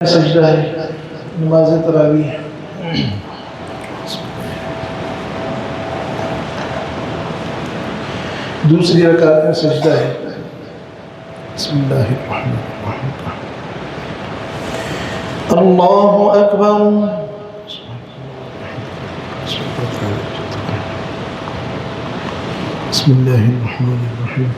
सजदा है नमाज तरावीह। दूसरी रकात में सजदा है। बिस्मिल्लाहिर्रहमानिर्रहीम। अल्लाहु अकबर। बिस्मिल्लाहिर्रहमानिर्रहीम।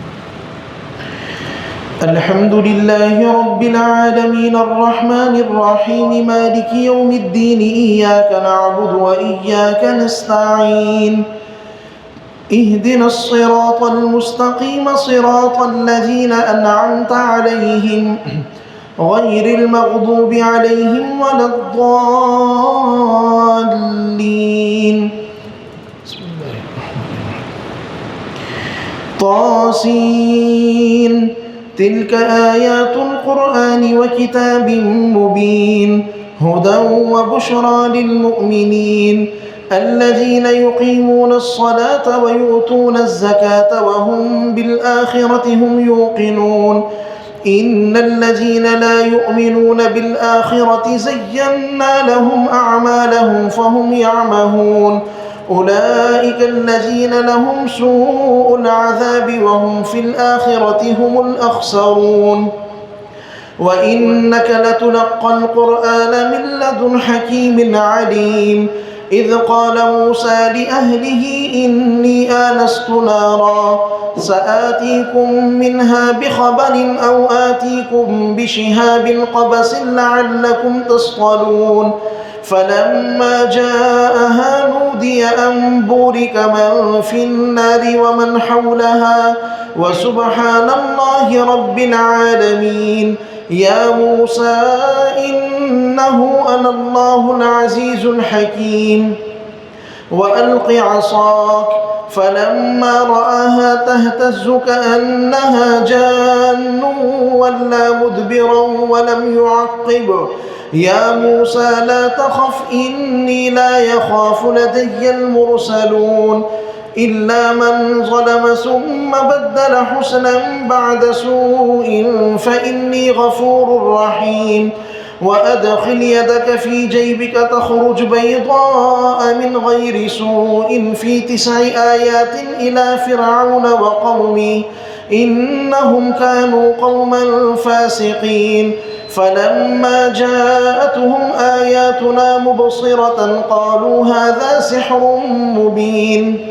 अल्हम्दुलिल्लाहि रब्बिल आलमीन अर्रहमानिर रहीम मालिकि यौमिद्दीन इय्याका नअबुदु व इय्याका नस्तईन इहदिनस सिरातल मुस्तकीम सिरातल लज़ीना अनअमता अलैहिम गैरिल मग़दूबि अलैहिम वलद्दाल्लीन। तासीन तिल्क आयातुल कुरआन व किताबिम मुबीन हुदन व बुशरा लिल मुमिनीन الذين يقيمون الصلاة ويؤتون الزكاة وهم بالآخرة هم يوقنون إن الذين لا يؤمنون بالآخرة زينا لهم أعمالهم فهم يعمهون أولئك الذين لهم سوء العذاب وهم في الآخرة هم الأخسرون وإنك لتلقى القرآن من لدن حكيم عليم إذ قال موسى لأهله إني آنست نارا سآتيكم منها بخبر أو آتيكم بشهاب قبس لعلكم تصطلون فلما جاءها نودي أن بورك من في النار ومن حولها وسبحان الله رب العالمين يا موسى إنه أنا الله العزيز الحكيم وألق عصاك فلما رآها تهتز كأنها جان ولا مدبرا ولم يعقب يا موسى لا تخف إني لا يخاف لدي المرسلون إلا من ظلم ثم بدل حسنا بعد سوء فإني غفور رحيم وأدخل يدك في جيبك تخرج بيضاء من غير سوء في 9 آيات إلى فرعون وقومه إنهم كانوا قوما فاسقين فلما جاءتهم آياتنا مبصرة قالوا هذا سحر مبين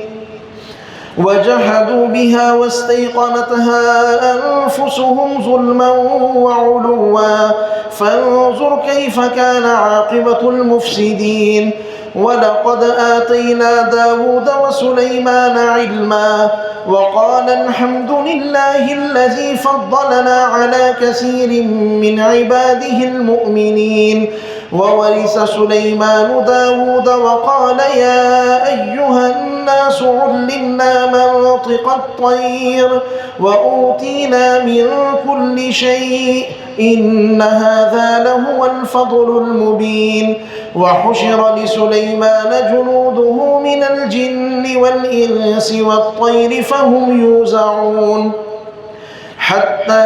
وجحدوا بها واستيقنتها أنفسهم ظلما وعلوا فانظر كيف كان عاقبة المفسدين ولقد آتينا داود وسليمان علما وقال الحمد لله الذي فضلنا على كثير من عباده المؤمنين وورث سليمان داود وقال يا أيها الناس علمنا منطق الطير وأوتينا من كل شيء إن هذا لهو الفضل المبين وحشر لسليمان جنوده من الجن والإنس والطير فهم يوزعون حتى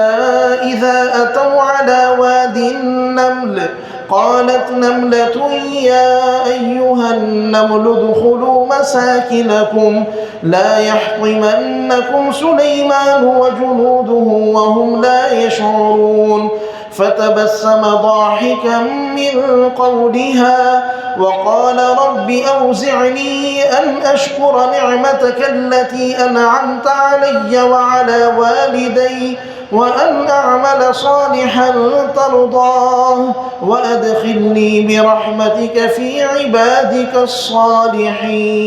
إذا أتوا على واد النمل قالت نملة يا أيها النمل ادخلوا مساكنكم لا يحطمنكم سليمان وجنوده وهم لا يشعرون فتبسم ضاحكا من قولها وقال رب أوزعني أن أشكر نعمتك التي أنعمت علي وعلى والدي وأن أعمل صالحا ترضاه وأدخلني برحمتك في عبادك الصالحين.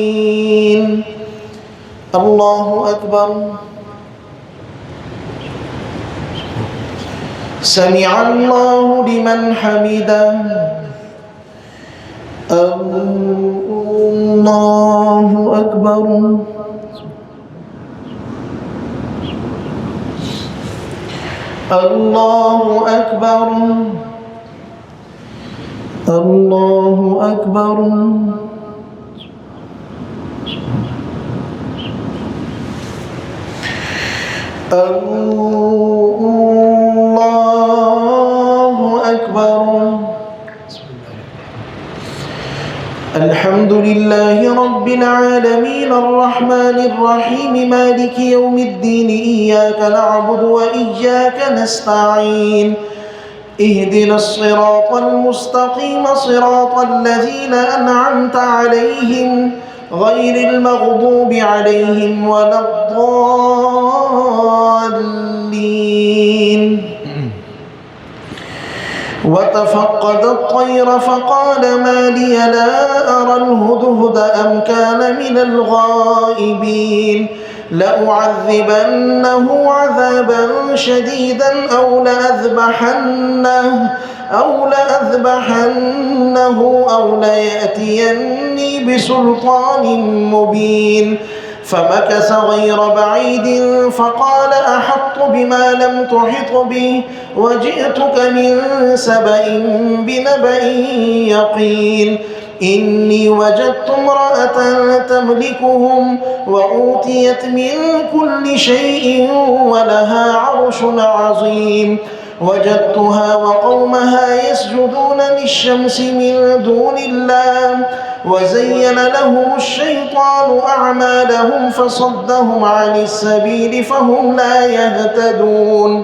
الله أكبر. سمع الله لمن حمده. الله أكبر. الله أكبر. الله أكبر. الله أكبر. الحمد لله رب العالمين الرحمن الرحيم مالك يوم الدين إياك نعبد وإياك نستعين اهدنا الصراط المستقيم صراط الذين أنعمت عليهم غير المغضوب عليهم ولا الضالين وتفقد الطير فقال ما لي لا أرى الهدهد أم كان من الغائبين لأعذبنه عذابا شديدا أو ليأتيني بسلطان مبين فمكث غير بعيد فقال أحطت بما لم تحط به وجئتك من سبأ بنبأ يقين إني وجدت امرأة تملكهم وأوتيت من كل شيء ولها عرش عظيم وجدتها وقومها يسجدون للشمس من دون الله وزين لهم الشيطان أعمالهم فصدهم عن السبيل فهم لا يهتدون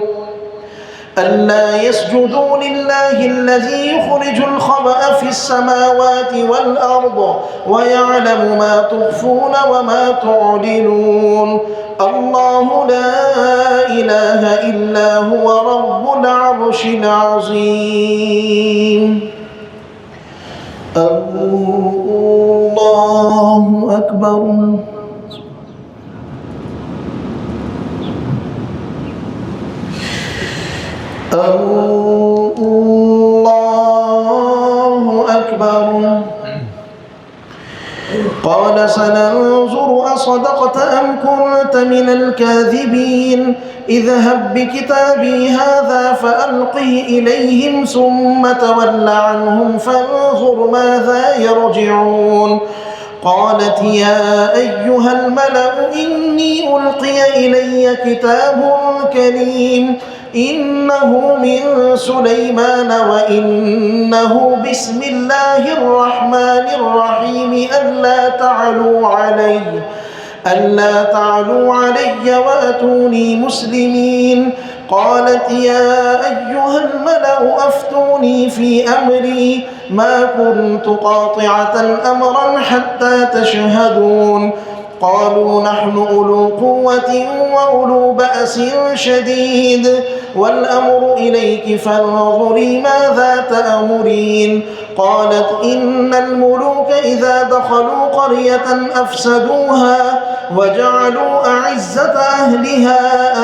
ألا يسجدوا لله الذي يخرج الخبأ في السماوات والأرض ويعلم ما تخفون وما تعلنون الله لا إله إلا هو رب العرش العظيم الله أكبر الله أكبر قال سننظر أصدقت أم كنت من الكاذبين اذهب بكتابي هذا فألقه إليهم ثم تول عنهم فانظر ماذا يرجعون قالت يا أيها الملأ إني ألقي إلي كتاب كريم إنه من سليمان وإنه بسم الله الرحمن الرحيم ألا تعلوا علي وأتوني مسلمين قالت يا أيها الملأ أفتوني في أمري ما كنت قاطعة أمرا حتى تشهدون قالوا نحن أولو قوة وأولو بأس شديد والأمر إليك فانظري ماذا تأمرين قالت إن الملوك إذا دخلوا قرية أفسدوها وجعلوا أعزة أهلها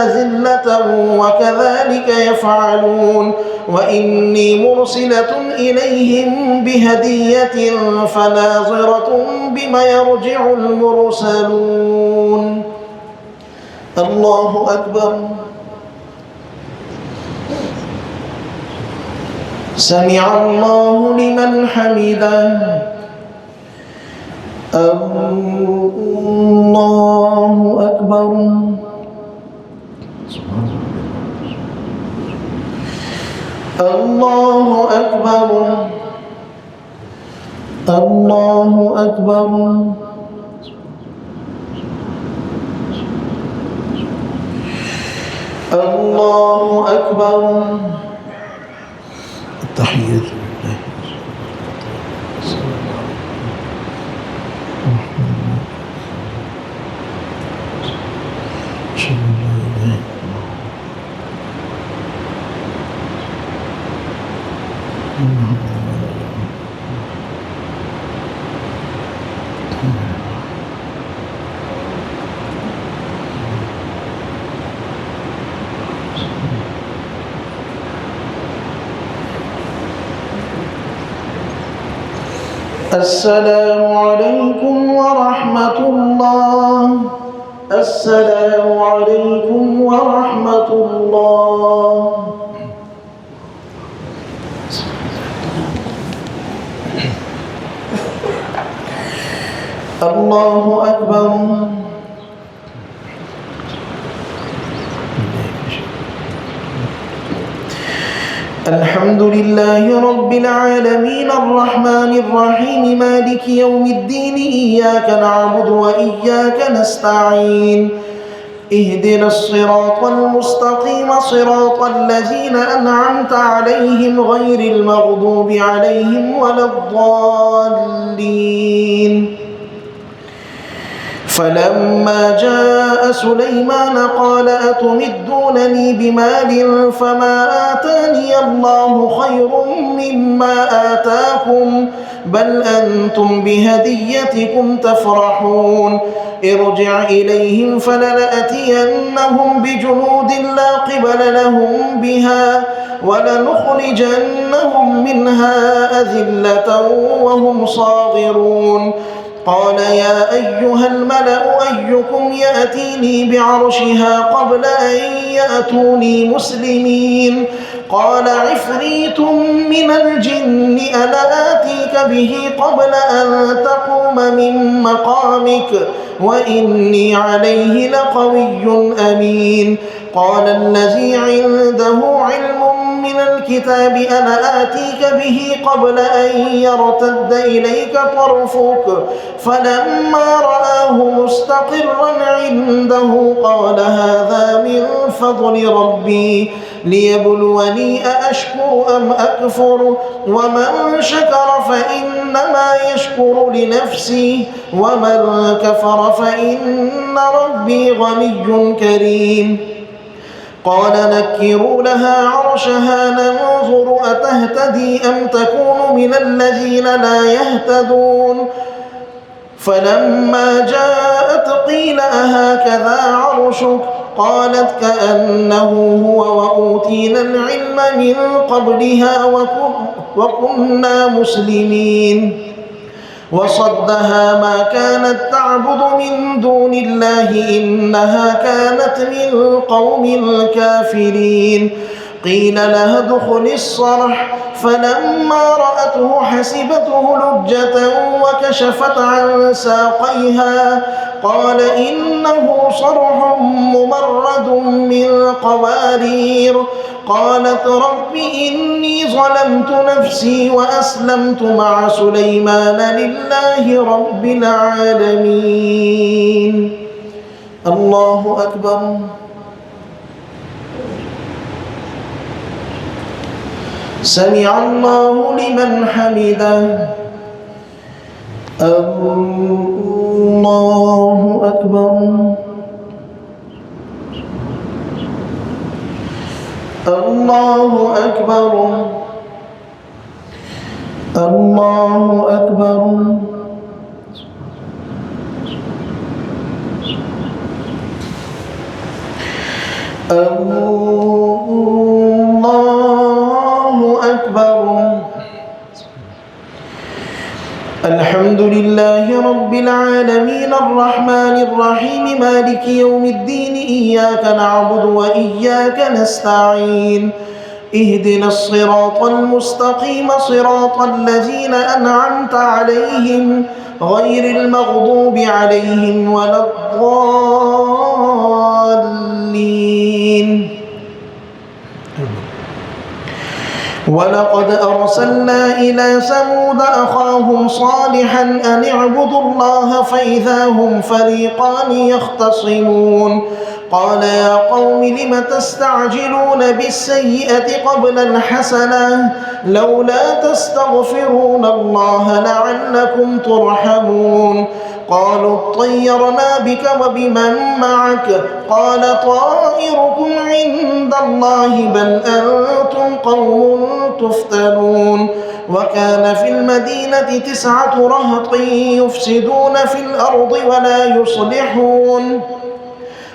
أذلة وكذلك يفعلون وإني مرسلة إليهم بهدية فناظرة بما يرجع المرسلون الله أكبر سمع الله لمن حمده الله أكبر الله أكبر الله أكبر الله أكبر التحيات لله السلام عليكم ورحمة الله السلام عليكم ورحمة الله الله أكبر الحمد لله رب العالمين الرحمن الرحيم مالك يوم الدين إياك نعبد وإياك نستعين اهدنا الصراط المستقيم صراط الذين أنعمت عليهم غير المغضوب عليهم ولا الضالين فلما جاء سليمان قال أتمدونني بمال فما آتاني الله خير مما آتاكم بل أنتم بهديتكم تفرحون ارجع إليهم فلنأتينهم بجنود لا قبل لهم بها ولنخرجنهم منها أذلة وهم صاغرون قال يا أيها الملأ أيكم يأتيني بعرشها قبل أن يأتوني مسلمين قال عفريت من الجن أنا آتيك به قبل أن تقوم من مقامك وإني عليه لقوي أمين قال الذي عنده علم من الكتاب أنا آتيك به قبل أن يرتد إليك طرفك فلما رآه مستقرا عنده قال هذا من فضل ربي ليبلوني أأشكر أم أكفر ومن شكر فإنما يشكر لنفسه ومن كفر فإن ربي غني كريم قال نكروا لها عرشها ننظر أتهتدي أم تكون من الذين لا يهتدون فلما جاءت قيل أهكذا عرشك قالت كأنه هو وأوتينا العلم من قبلها وكنا مسلمين وصدها ما كانت تعبد من دون الله إنها كانت من قوم الكافرين قيل لها ادخل الصرح فلما رأته حسبته لجة وكشفت عن ساقيها قال إنه صرح ممرد من قوارير قالت رب إني ظلمت نفسي وأسلمت مع سليمان لله رب العالمين الله أكبر سمع الله لمن حمده الله أكبر الله أكبر الله أكبر الله أكبر الحمد لله رب العالمين الرحمن الرحيم مالك يوم الدين إياك نعبد وإياك نستعين اهدنا الصراط المستقيم صراط الذين أنعمت عليهم غير المغضوب عليهم ولا الضالين ولقد أرسلنا إلى ثمود أخاهم صالحا أن اعبدوا الله فإذا هم فريقان يختصمون قال يا قوم لم تستعجلون بالسيئة قبل الحسنة لولا تستغفرون الله لعلكم ترحمون قالوا اطيرنا بك وبمن معك قال طائركم عند الله بل أنتم قوم تفتنون وكان في المدينة 9 رهط يفسدون في الأرض ولا يصلحون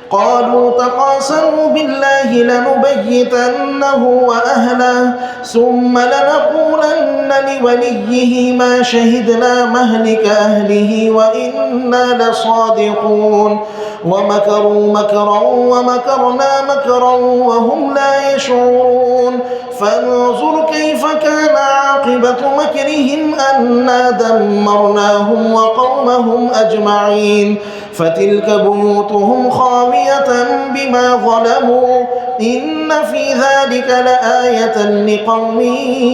قالوا تقاسموا بالله لنبيتنه وأهله ثم لنقولن لوليه ما شهدنا مهلك أهله وإنا لصادقون ومكروا مكرا ومكرنا مكرا وهم لا يشعرون فانظر كيف كان عاقبة مكرهم أنا دمرناهم وقومهم أجمعين فتلك بيوتهم خاوية بما ظلموا إن في ذلك لآية لقوم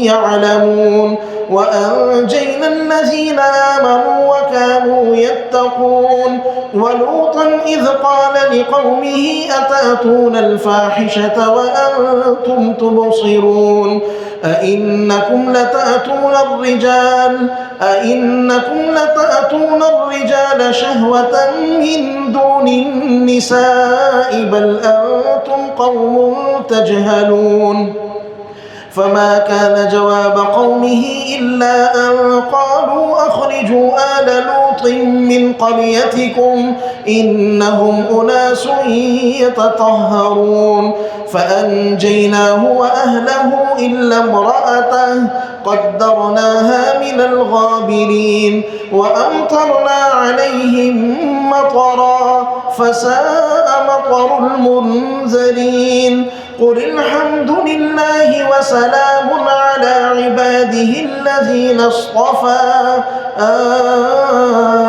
يعلمون وأنجينا الذين آمنوا وكانوا يتقون ولوطا إذ قال لقومه أتأتون الفاحشة وأنتم تبصرون أئنكم لتأتون الرجال شهوة من دون النساء بل أنتم قوم تجهلون فما كان جواب قومه إلا أن قالوا أخرجوا آل لوط من قريتكم إنهم أناس يتطهرون فأنجيناه وأهله إلا امرأته قدرناها من الغابرين وأمطرنا عليهم مطرا فساء مطر المنذرين قل الحمد لله وسلام على عباده الذين اصطفى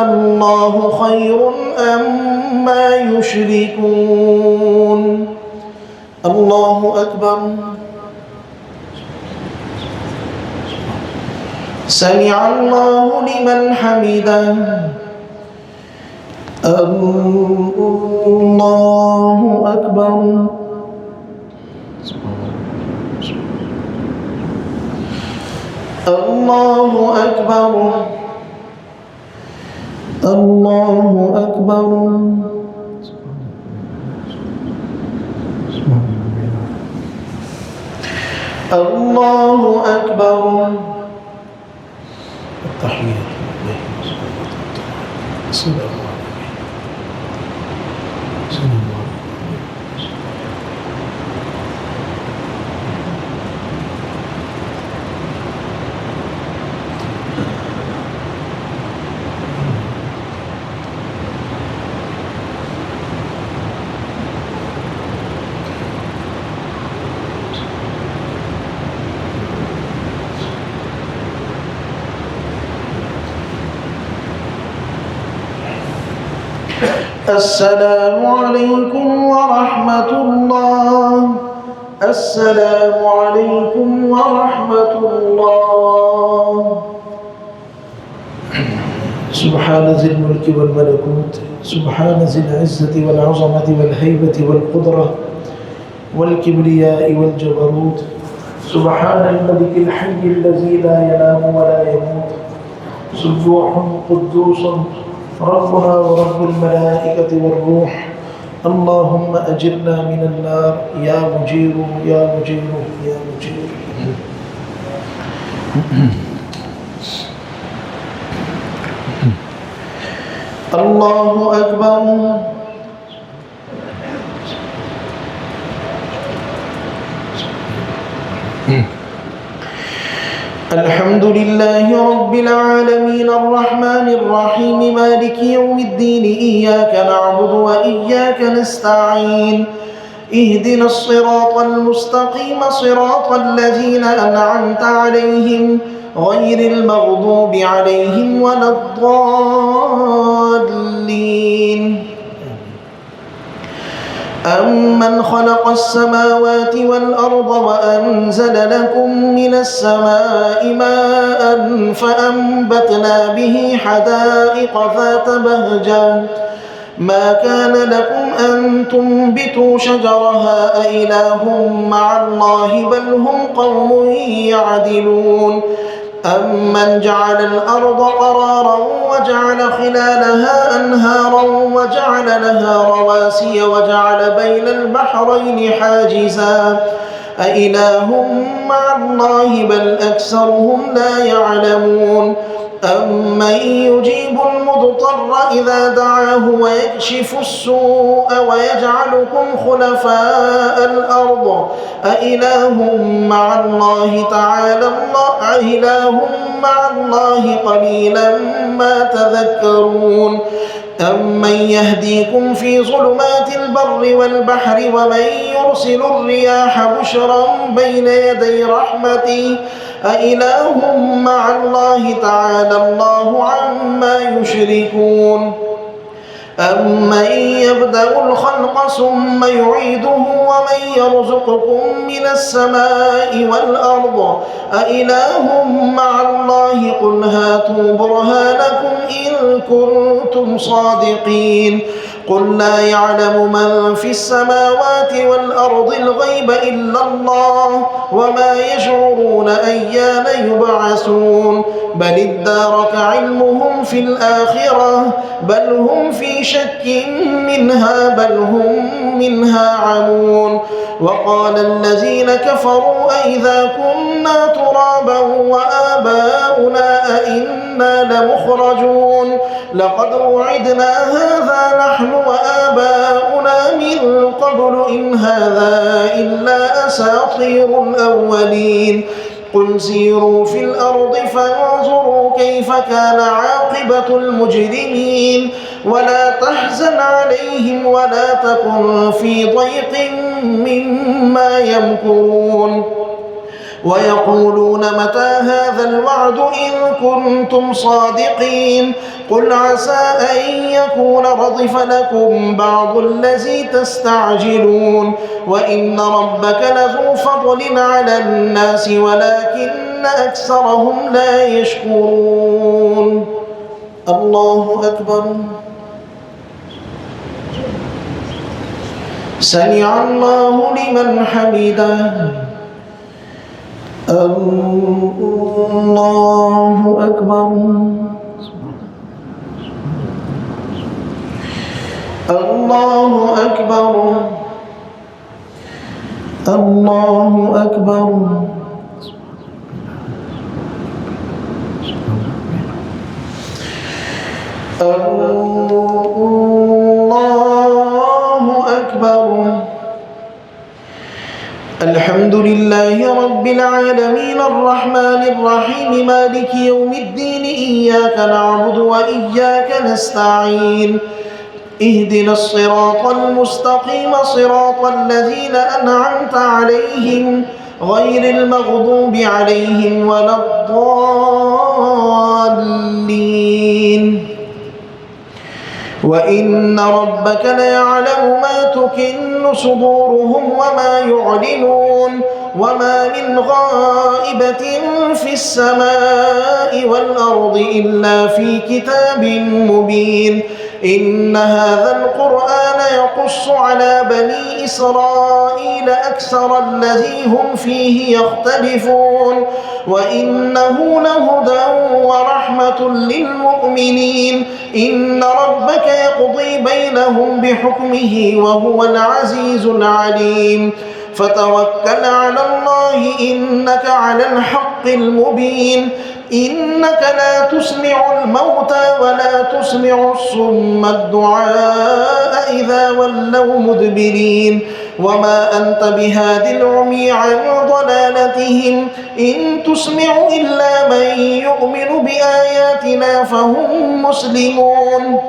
الله خير أما يشركون الله أكبر سمع الله لمن حمده الله أكبر الله أكبر الله أكبر الله أكبر التحيات لله السلام عليكم السلام عليكم ورحمة الله السلام عليكم ورحمة الله سبحان ذي الملك والملكوت سبحان ذي العزة والعظمة والهيبة والقدرة والكبرياء والجبروت سبحان الملك الحي الذي لا ينام ولا يموت سبوح قدوس ربنا ورب الملائكة والروح اللهم أجرنا من النار يا مجير يا مجير يا مجير الله أكبر الحمد لله رب العالمين الرحمن الرحيم مالك يوم الدين إياك نعبد وإياك نستعين اهدنا الصراط المستقيم صراط الذين أنعمت عليهم غير المغضوب عليهم ولا الضالين أمن خلق السماوات والأرض وأنزل لكم من السماء ماء فأنبتنا به حدائق ذات بهجة ما كان لكم أن تنبتوا شجرها أإله مع الله بل هم قوم يعدلون أمن جعل الأرض قرارا وجعل خلالها أنهارا وجعل لها رواسي وجعل بين البحرين حاجزا أإله مع الله بل أكثرهم لا يعلمون أمن يجيب المضطر إذا دعاه ويكشف السوء ويجعلكم خلفاء الأرض أإله مع الله تعالى أإله مع الله قليلا ما تذكرون أمن يهديكم في ظلمات البر والبحر ومن يرسل الرياح بشرا بين يدي رحمته أإله مع الله تعالى الله عما يشركون أمن يبدأ الخلق ثم يعيده ومن يرزقكم من السماء والأرض أإله مع الله قل هاتوا برهانكم إن كنتم صادقين قل لا يعلم من في السماوات والأرض الغيب إلا الله وما يشعرون أيان يبعثون بل ادارك علمهم في الآخرة بل هم في شك منها بل هم منها عمون وقال الذين كفروا أئذا كنا ترابا وآباؤنا أئنا لمخرجون لقد وعدنا هذا نحن وآباؤنا من قبل إن هذا إلا أساطير الأولين قل سيروا في الأرض فانظروا كيف كان عاقبة المجرمين ولا تحزن عليهم ولا تكن في ضيق مما يمكرون ويقولون متى هذا الوعد إن كنتم صادقين قل عسى أن يكون ردف لكم بعض الذي تستعجلون وإن ربك لذو فضل على الناس ولكن أكثرهم لا يشكرون الله أكبر سمع الله لمن حمده الله أكبر الله أكبر الله أكبر الله أكبر الحمد لله رب العالمين الرحمن الرحيم مالك يوم الدين إياك نعبد وإياك نستعين اهدنا الصراط المستقيم صراط الذين أنعمت عليهم غير المغضوب عليهم ولا الضالين وإن ربك ليعلم ما تكن صدورهم وما يعلنون وما من غائبة في السماء والأرض إلا في كتاب مبين إن هذا القرآن يقص على بني إسرائيل أكثر الذي هم فيه يختلفون وإنه لهدى ورحمة للمؤمنين إن ربك يقضي بينهم بحكمه وهو العزيز العليم فتوكل على الله إنك على الحق المبين إنك لا تسمع الموتى ولا تسمع الصم الدعاء إذا ولوا مدبرين وما أنت بهاد العمي عن ضلالتهم إن تسمع إلا من يؤمن بآياتنا فهم مسلمون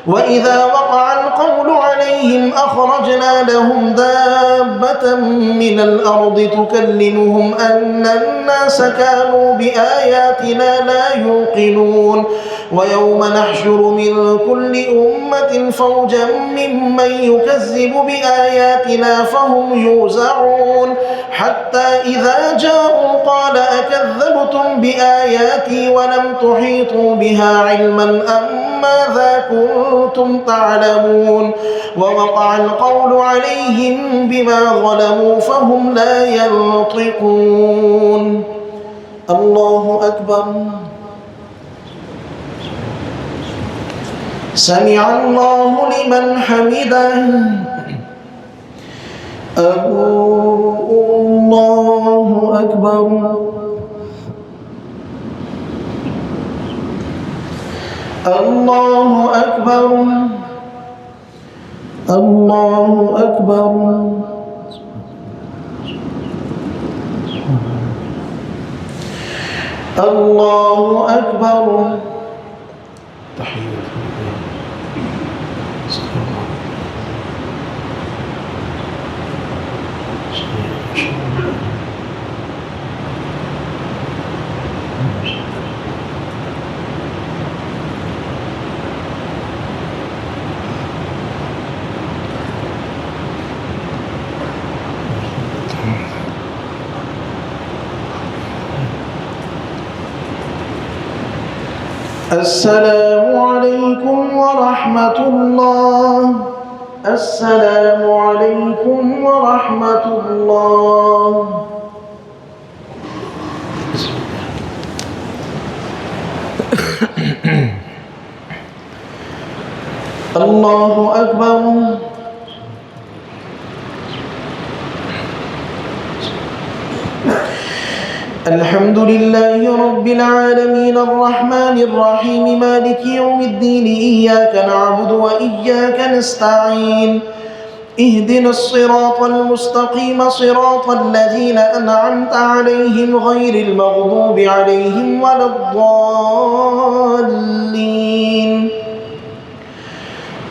وإذا وقع القول عليهم أخرجنا لهم دابة من الأرض تكلمهم أن الناس كانوا بآياتنا لا يوقنون ويوم نحشر من كل أمة فوجا ممن يكذب بآياتنا فهم يوزعون حتى إذا جاءوا قال أكذبتم بآياتي ولم تحيطوا بها علما أم ماذا كنتم تعلمون ووقع القول عليهم بما ظلموا فهم لا ينطقون الله أكبر سمع الله لمن حمده الله أكبر الله أكبر الله أكبر الله أكبر تحية السلام عليكم ورحمة الله. السلام عليكم ورحمة الله. الله أكبر. الحمد لله رب العالمين الرحمن الرحيم مالك يوم الدين إياك نعبد وإياك نستعين اهدنا الصراط المستقيم صراط الذين أنعمت عليهم غير المغضوب عليهم ولا الضالين.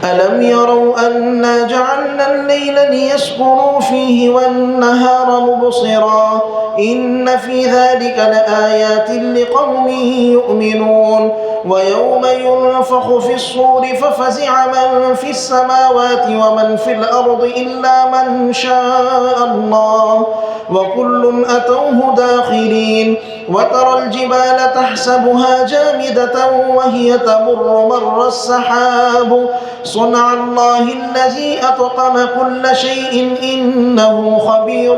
ألم يروا أنا جعلنا الليل ليسكنوا فيه والنهار مبصرا إن في ذلك لآيات لقوم يؤمنون. ويوم ينفخ في الصور ففزع من في السماوات ومن في الأرض إلا من شاء الله وكل أتوه داخرين. وترى الجبال تحسبها جامدة وهي تمر مر السحاب صنع الله الذي أتقن كل شيء إنه خبير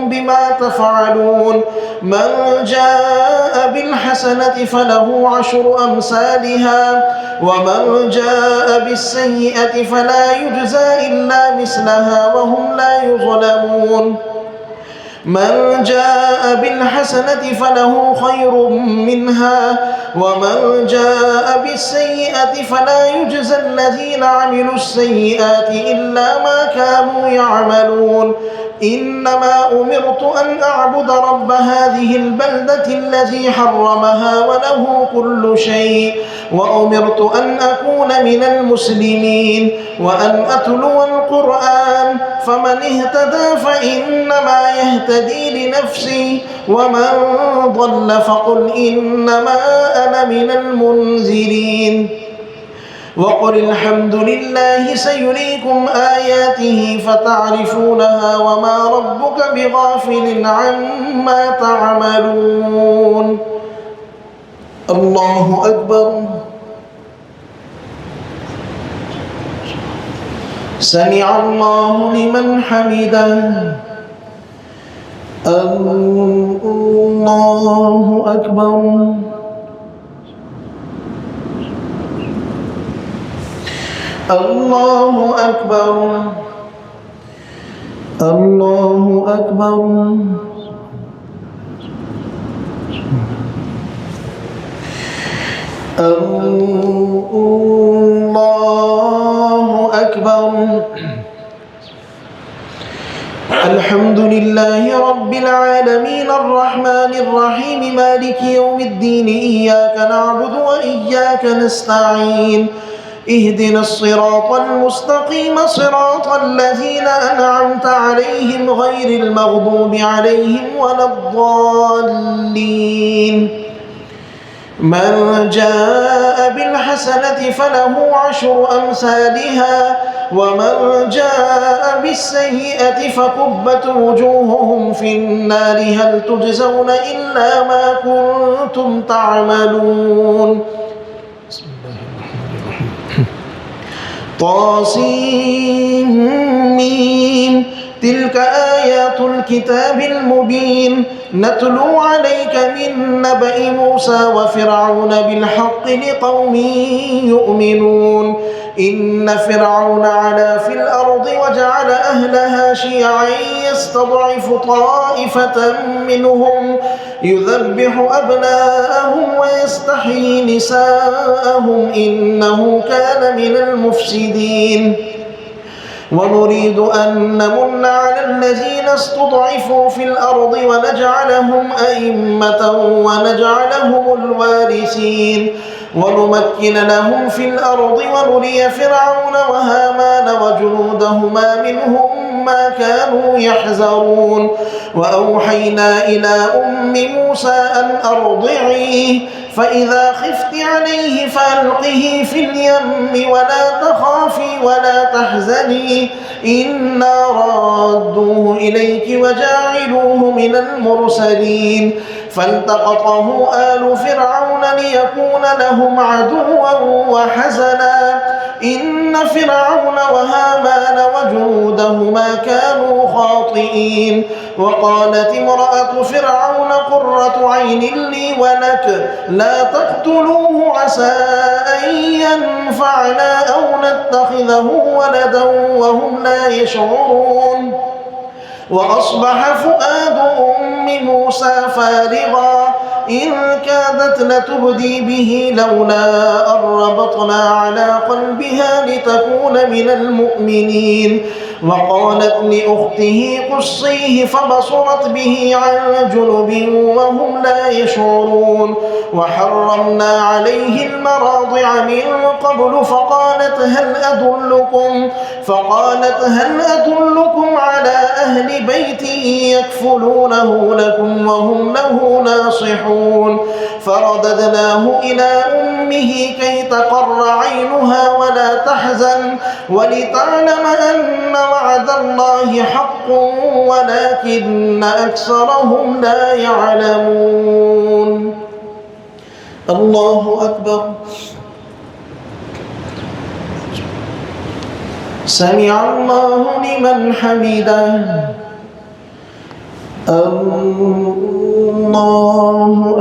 بما تفعلون. من جاء بالحسنة فله عشر أمثالها ومن جاء بالسيئة فلا يجزى إلا مثلها وهم لا يظلمون. من جاء بالحسنة فله خير منها ومن جاء بالسيئة فلا يجزى الذين عملوا السيئات إلا ما كانوا يعملون. إنما أمرت أن أعبد رب هذه البلدة الذي حرمها وله كل شيء وأمرت أن أكون من المسلمين وأن أتلو القرآن فمن اهتدى فإنما يهتدي لنفسه ومن ضل فقل إنما أنا من المنذرين. وقل الحمد لله سيريكم آياته فتعرفونها وما ربك بغافل عما تعملون. الله أكبر. سمع الله لمن حمده. الله أكبر. الله أكبر. الله أكبر. الله أكبر. الحمد لله رب العالمين الرحمن الرحيم مالك يوم الدين إياك نعبد وإياك نستعين اهدنا الصراط المستقيم صراط الذين أنعمت عليهم غير المغضوب عليهم ولا الضالين. من جاء بالحسنة فله عشر أمثالها ومن جاء بالسيئة فكبت وجوههم في النار هل تجزون إلا ما كنتم تعملون. بسم الله الرحمن الرحيم. طاسيم تلك آيات الكتاب المبين نتلو عليك من نبأ موسى وفرعون بالحق لقوم يؤمنون. إن فرعون علا في الأرض وجعل أهلها شيعا يستضعف طائفة منهم يذبح أبناءهم ويستحيي نساءهم إنه كان من المفسدين. ونريد أن نمن على الذين استضعفوا في الأرض ونجعلهم أئمة ونجعلهم الوارثين ونمكن لهم في الأرض ونري فرعون وهامان وجنودهما منهم ما كانوا يحذرون. وأوحينا إلى أم موسى أن أرضعيه فإذا خفت عليه فألقه في اليم ولا تخافي ولا تحزني إنا رادوه إليك وجاعلوه من المرسلين. فالتقطه آل فرعون ليكون ليكون لهم عدوا وحزنا إن فرعون وهامان وجنودهما كانوا خاطئين وقالت امرأة فرعون قرة عين لي ولك لا تقتلوه عسى أن ينفعنا أو نتخذه ولدا وهم لا يشعرون وأصبح فؤاد أم موسى فارغا إن كادت لتبدي به لولا أن ربطنا على قلبها لتكون من المؤمنين وقالت لأخته قصيه فبصرت به عن جنب وهم لا يشعرون وحرمنا عليه المراضع من قبل فقالت هل أدلكم على أهل بيت يكفلونه لكم وهم له ناصحون فرددناه إلى أمه كي تقر عينها ولا تحزن ولتعلم أن وعد الله حق ولكن أكثرهم لا يعلمون. الله أكبر. سمع الله لمن حمده. الله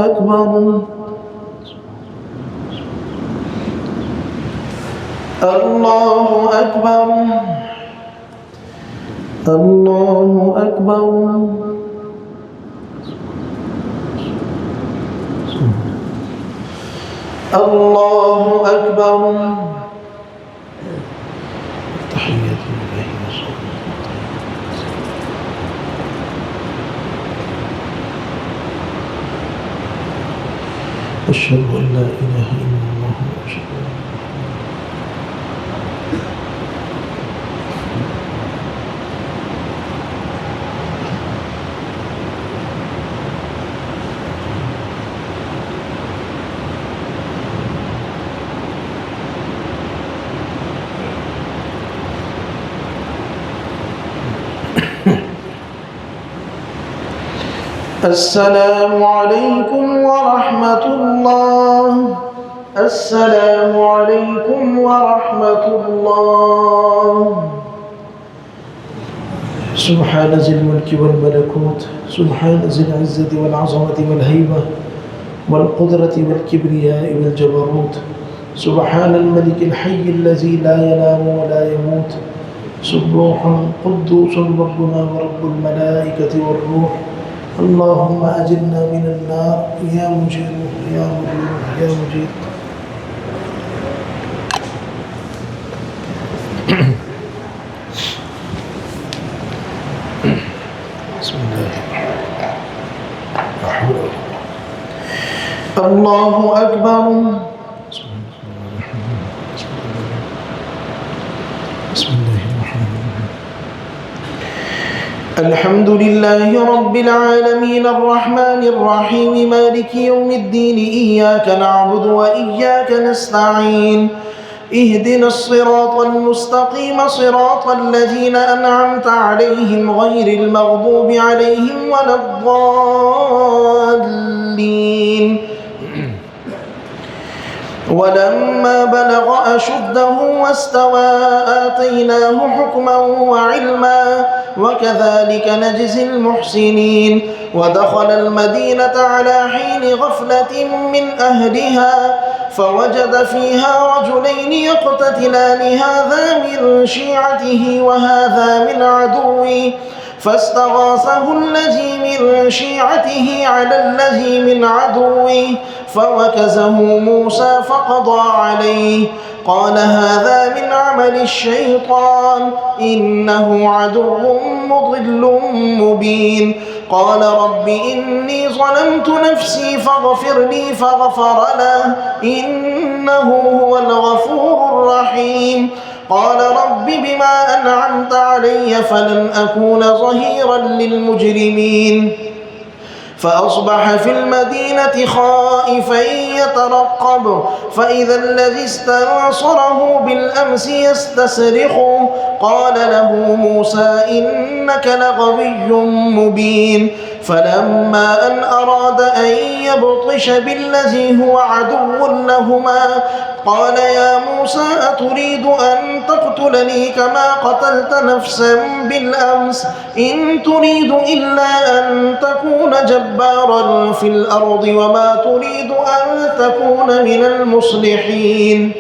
أكبر. الله أكبر. الله أكبر. الله أكبر. تحية الله أشهد أن لا إله إلا الله وأشهد أن السلام عليكم ورحمة الله. السلام عليكم ورحمة الله. سبحان ذي الملك والملكوت سبحان ذي العزة والعظمة والهيبة والقدرة والكبرياء والجبروت سبحان الملك الحي الذي لا ينام ولا يموت سبوح قدوس ربنا ورب الملائكة والروح. اللهم أجرنا من النار يا مجير يا مجير يا مجير. بسم الله الله أكبر. بسم الله الرحمن الرحيم. الحمد لله رب العالمين الرحمن الرحيم مالك يوم الدين إياك نعبد وإياك نستعين اهدنا الصراط المستقيم صراط الذين أنعمت عليهم غير المغضوب عليهم ولا الضالين. ولما بلغ أشده واستوى آتيناه حكما وعلما وكذلك نجزي المحسنين. ودخل المدينة على حين غفلة من أهلها فوجد فيها رجلين يقتتلان هذا من شيعته وهذا من عدوه فاستغاثه الذي من شيعته على الذي من عدوه فوكزه موسى فقضى عليه قال هذا من عمل الشيطان إنه عدو مضل مبين. قال رب إني ظلمت نفسي فاغفر لي فغفر له إنه هو الغفور الرحيم. قال رب بما أنعمت علي فلن أكون ظهيرا للمجرمين. فأصبح في المدينة خائفا يترقب فإذا الذي استنصره بالأمس يستصرخه قال له موسى إنك لغوي مبين فلما أن أراد أن يبطش بالذي هو عدو لهما قال يا موسى أتريد أن تقتلني كما قتلت نفسا بالأمس إن تريد إلا أن تكون جبارا في الأرض وما تريد أن تكون من المصلحين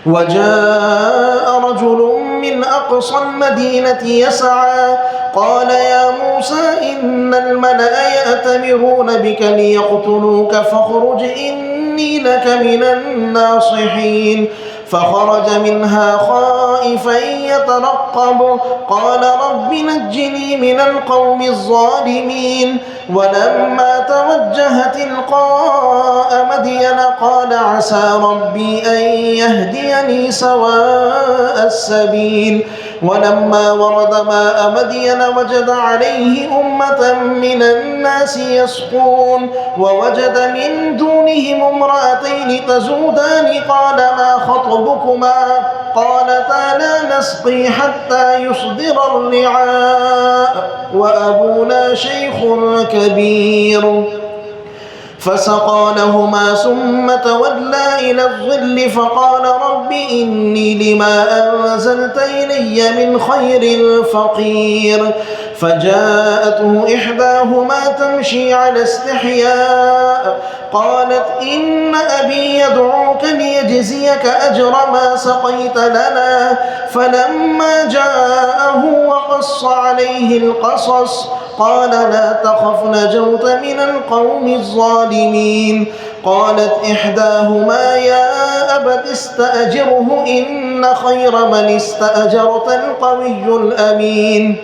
وجاء رجل من أقصى المدينة يسعى قال يا موسى إن الملأ يأتمرون بك ليقتلوك فاخرج إني لك من الناصحين فخرج منها خائفا يترقب قال رب نجني من القوم الظالمين ولما توجه تلقاء مدين قال عسى ربي أن يهديني سواء السبيل ولما ورد ماء مدين وجد عليه أمة من الناس يسقون ووجد من دونهم امرأتين تزودان قال ما خطبكما قالتا لا نسقي حتى يصدر الرعاء وأبونا شيخ كبير فسقى لهما ثم تولى إلى الظل فقال رب إني لما أنزلت إلي من خير فقير فجاءته إحداهما تمشي على استحياء قالت إن أبي يدعوك ليجزيك أجر ما سقيت لنا فلما جاءه وقص عليه القصص قال لا تخف نجوت من القوم الظالمين قالت إحداهما يا أبت استأجره إن خير من استأجرت القوي الأمين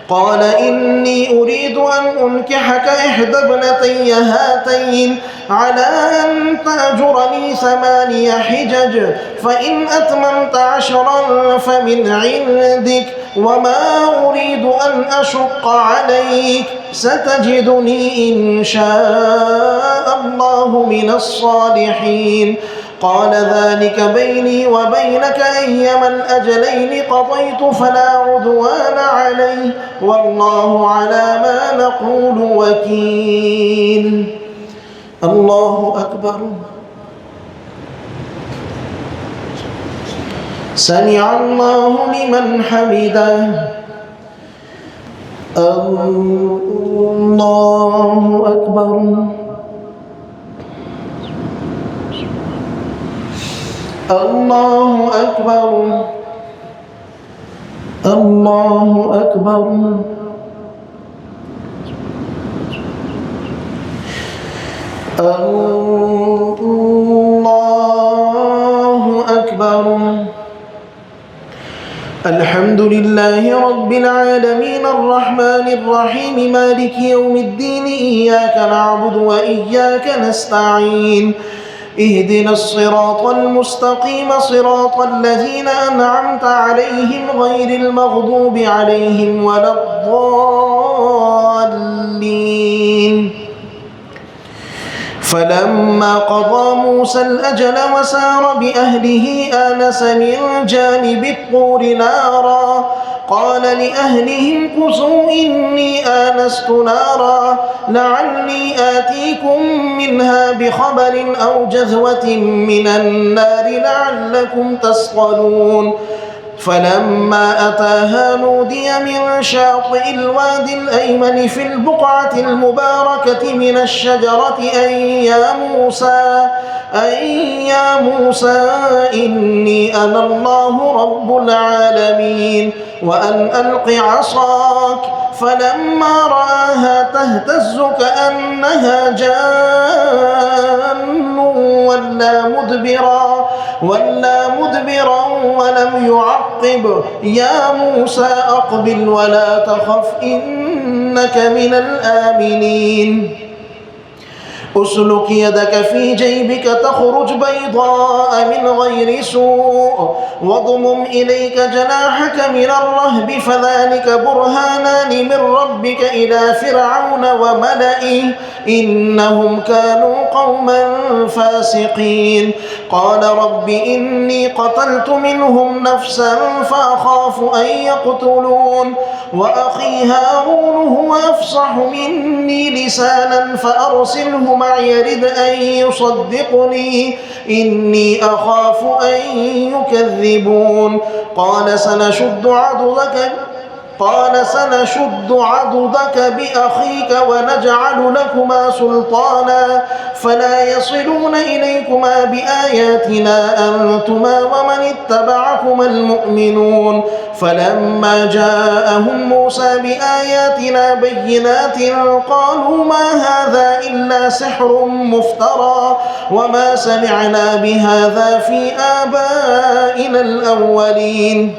قال إني أريد أن أنكحك إحدى ابنتي هاتين على أن تأجرني 8 حجج فإن أتممت 10 فمن عندك وما أريد أن أشق عليك ستجدني إن شاء الله من الصالحين قال ذلك بيني وبينك أيما الأجلين قضيت فلا عدوان علي والله على ما نقول وكيل الله أكبر سمع الله لمن حمده الله أكبر الله أكبر الله أكبر الله أكبر الحمد لله رب العالمين الرحمن الرحيم مالك يوم الدين إياك نعبد وإياك نستعين اهدنا الصراط المستقيم صراط الذين أنعمت عليهم غير المغضوب عليهم ولا الضالين فلما قضى موسى الأجل وسار بأهله آنس من جانب الطور نارا قال لأهلهم كثوا إني آنست نارا لعلي آتيكم منها بخبر أو جذوة من النار لعلكم تصطلون فلما أتاها نودي من شاطئ الوادي الأيمن في البقعة المباركة من الشجرة أي يا موسى إني أنا الله رب العالمين وأن ألق عصاك فلما رآها تهتز كأنها جان ولا مدبرا ولم يعقب يا موسى أقبل ولا تخف إنك من الآمنين أسلك يدك في جيبك تخرج بيضاء من غير سوء واضمم إليك جناحك من الرهب فذلك برهانان من ربك إلى فرعون وملئه إنهم كانوا قوما فاسقين قال رب إني قتلت منهم نفسا فأخاف أن يقتلون وأخي هارون هو أفصح مني لسانا فأرسله معي يرد أن يصدقني إني أخاف أن يكذبون قال سنشد عضدك بأخيك ونجعل لكما سلطانا فلا يصلون إليكما بآياتنا أنتما ومن اتبعكما المؤمنون فلما جاءهم موسى بآياتنا بينات قالوا ما هذا إلا سحر مفترى وما سمعنا بهذا في آبائنا الأولين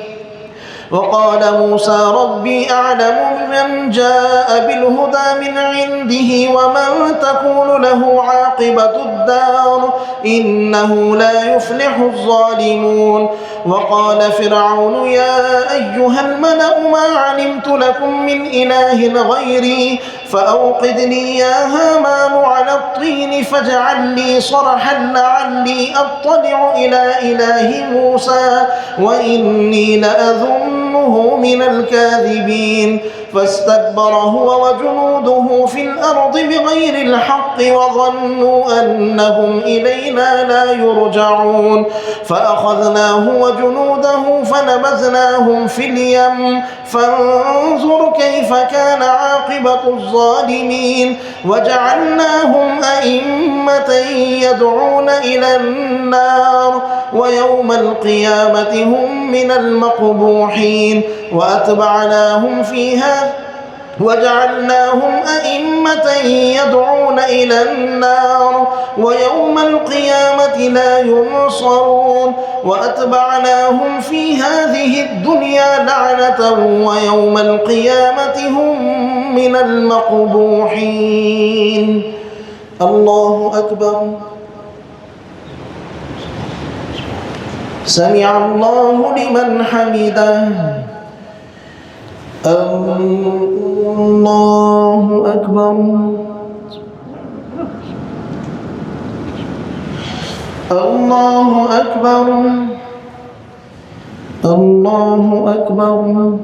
وقال موسى ربي أعلم بمن جاء بالهدى من عنده ومن تكون له عاقبة الدار إنه لا يفلح الظالمون وقال فرعون يا أيها الملأ ما علمت لكم من إله غيري فأوقد لي يا هامان على الطين فاجعل لي صرحا لعلي أطلع إلى إله موسى وإني لأظنه من الكاذبين فاستكبر هو وجنوده في الأرض بغير الحق وظنوا أنهم إلينا لا يرجعون فأخذناه وجنوده فنبذناهم في اليم فانظر كيف كان عاقبة الظالمين وجعلناهم أئمة يدعون إلى النار ويوم القيامة هم من المقبوحين وجعلناهم أئمة يدعون إلى النار ويوم القيامة لا ينصرون وأتبعناهم في هذه الدنيا لعنة ويوم القيامة هم من المقبوحين الله أكبر سمع الله لمن حمده الله أكبر الله أكبر الله أكبر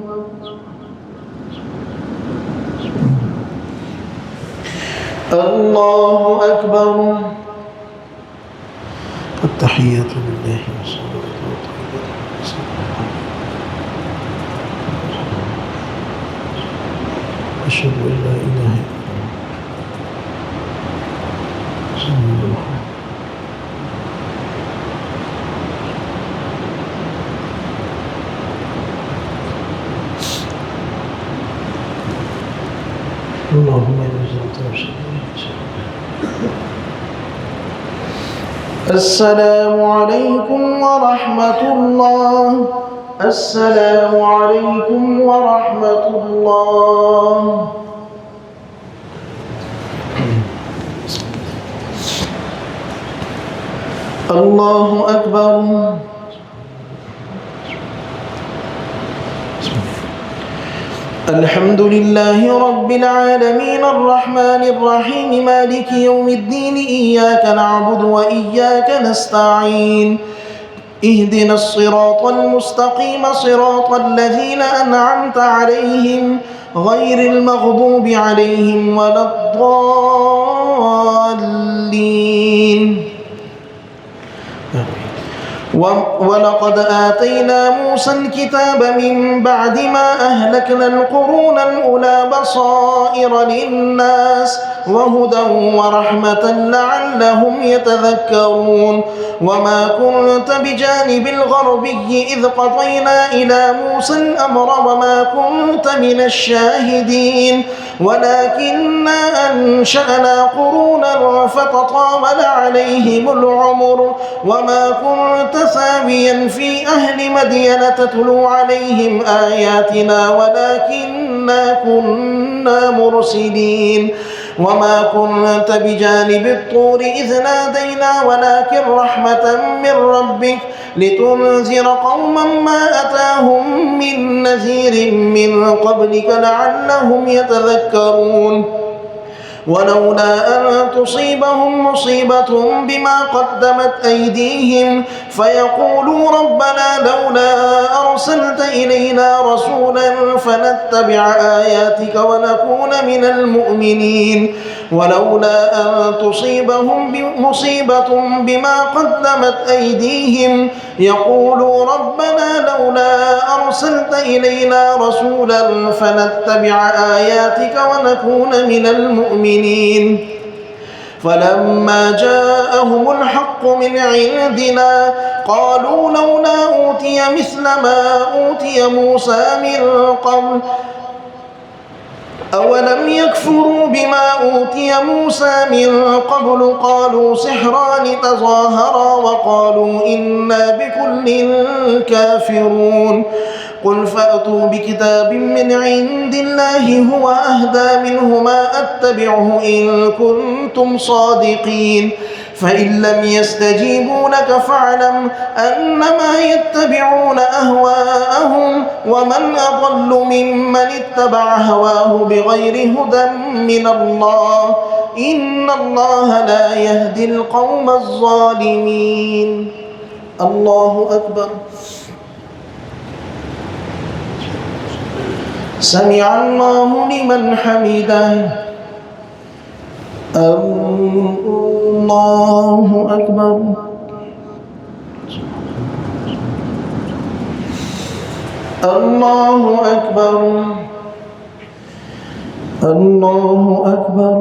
الله أكبر التحيات لله والصلاة والسلام أشهد أن لا إله إلا الله اللهم السلام عليكم ورحمة الله السلام عليكم ورحمة الله الله أكبر الحمد لله رب العالمين الرحمن الرحيم مالك يوم الدين إياك نعبد وإياك نستعين اهدنا الصراط المستقيم صراط الذين أنعمت عليهم غير المغضوب عليهم ولا الضالين ولقد آتينا موسى الكتاب من بعد ما أهلكنا القرون الأولى بصائر للناس وهدى ورحمة لعلهم يتذكرون وما كنت بجانب الغربي إذ قضينا إلى موسى الأمر وما كنت من الشاهدين ولكننا أنشأنا قرونا فتطاول عليهم العمر وما كنت ساميا في أهل مدين تتلو عليهم آياتنا ولكننا كنا مرسلين وما كنت بجانب الطور إذ نادينا ولكن رحمة من ربك لتنذر قوما ما أتاهم من نذير من قبلك لعلهم يتذكرون ولولا أن تصيبهم مصيبة بما قدمت أيديهم فيقولوا ربنا لولا أرسلت إلينا رسولا فنتبع آياتك ونكون من المؤمنين ولولا أن تصيبهم مصيبة بما قدمت أيديهم يقولوا ربنا لولا أرسلت إلينا رسولا فنتبع آياتك ونكون من المؤمنين فلما جاءهم الحق من عندنا قالوا لولا أوتي مثل ما أوتي موسى من قبل أولم يكفروا بما أوتي موسى من قبل قالوا سحران تظاهرا وقالوا إنا بكل كافرون قل فأتوا بكتاب من عند الله هو أهدى منهما أتبعه إن كنتم صادقين فإن لم يستجيبوا لك فاعلم أنما يتبعون أهواءهم ومن أضل ممن اتبع هواه بغير هدى من الله إن الله لا يهدي القوم الظالمين. الله أكبر. سمع الله لمن حمده. الله أكبر. الله أكبر. الله أكبر.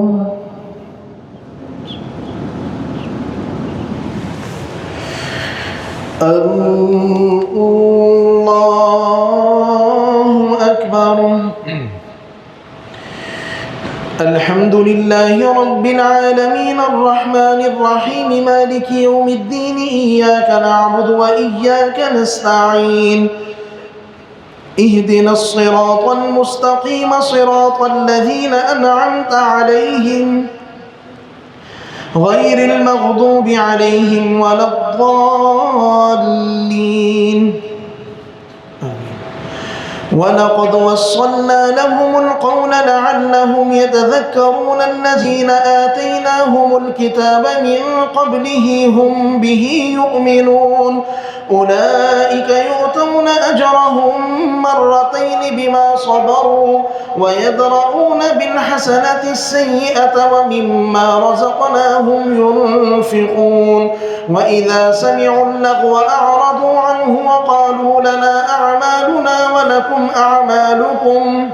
الله أكبر. الحمد لله رب العالمين الرحمن الرحيم مالك يوم الدين إياك نعبد وإياك نستعين اهدنا الصراط المستقيم صراط الذين أنعمت عليهم غير المغضوب عليهم ولا الضالين. ولقد وصلنا لهم القول لعلهم يتذكرون الذين آتيناهم الكتاب من قبله هم به يؤمنون أولئك يؤتون أجرهم مرتين بما صبروا ويدرؤون بالحسنة السيئة ومما رزقناهم ينفقون وإذا سمعوا اللغو أعرضوا عنه وقالوا لنا أعمالنا ولكم أعمالكم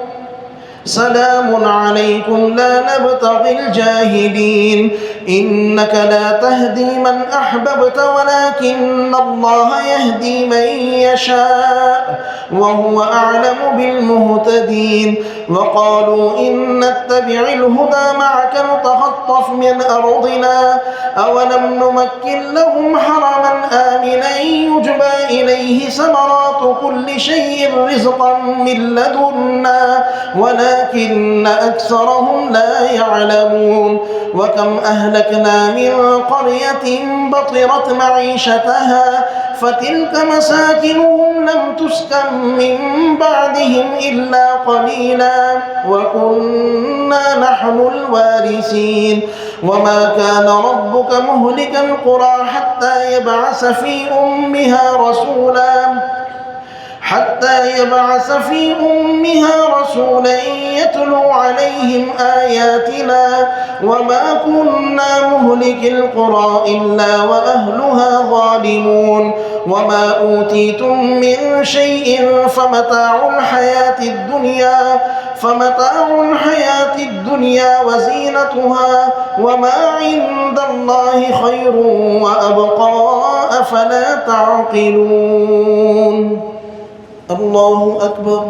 سلام عليكم لا نبتغي الجاهلين إنك لا تهدي من أحببت ولكن الله يهدي من يشاء وهو أعلم بالمهتدين وقالوا إن نتبع الهدى معك نتخطف من أرضنا أولم نمكن لهم حرما آمنا يجبى إليه ثمرات كل شيء رزقا من لدنا ولكن أكثرهم لا يعلمون وكم أهلكنا من قرية بطرت معيشتها فتلك مساكنهم لم تسكن من بعدهم إلا قليلا وكنا نحن الوارثين وما كان ربك مهلك القرى حتى يبعث في أمها رسولا يتلو عليهم آياتنا وما كنا مهلك القرى إلا وأهلها ظالمون وما أوتيتم من شيء فمتاع الحياة الدنيا وزينتها وما عند الله خير وأبقى أفلا تعقلون. الله أكبر.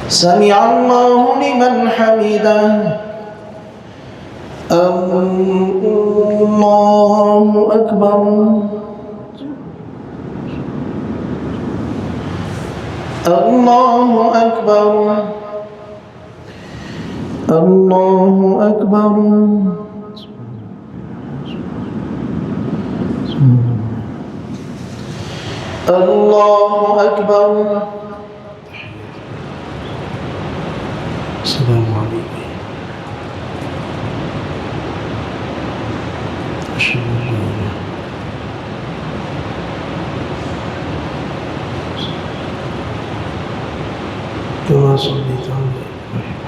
سمع الله لمن حمده. الله أكبر الله أكبر الله أكبر الله أكبر السلام عليكم أشهد أن لا إله كما صليت على إبراهيم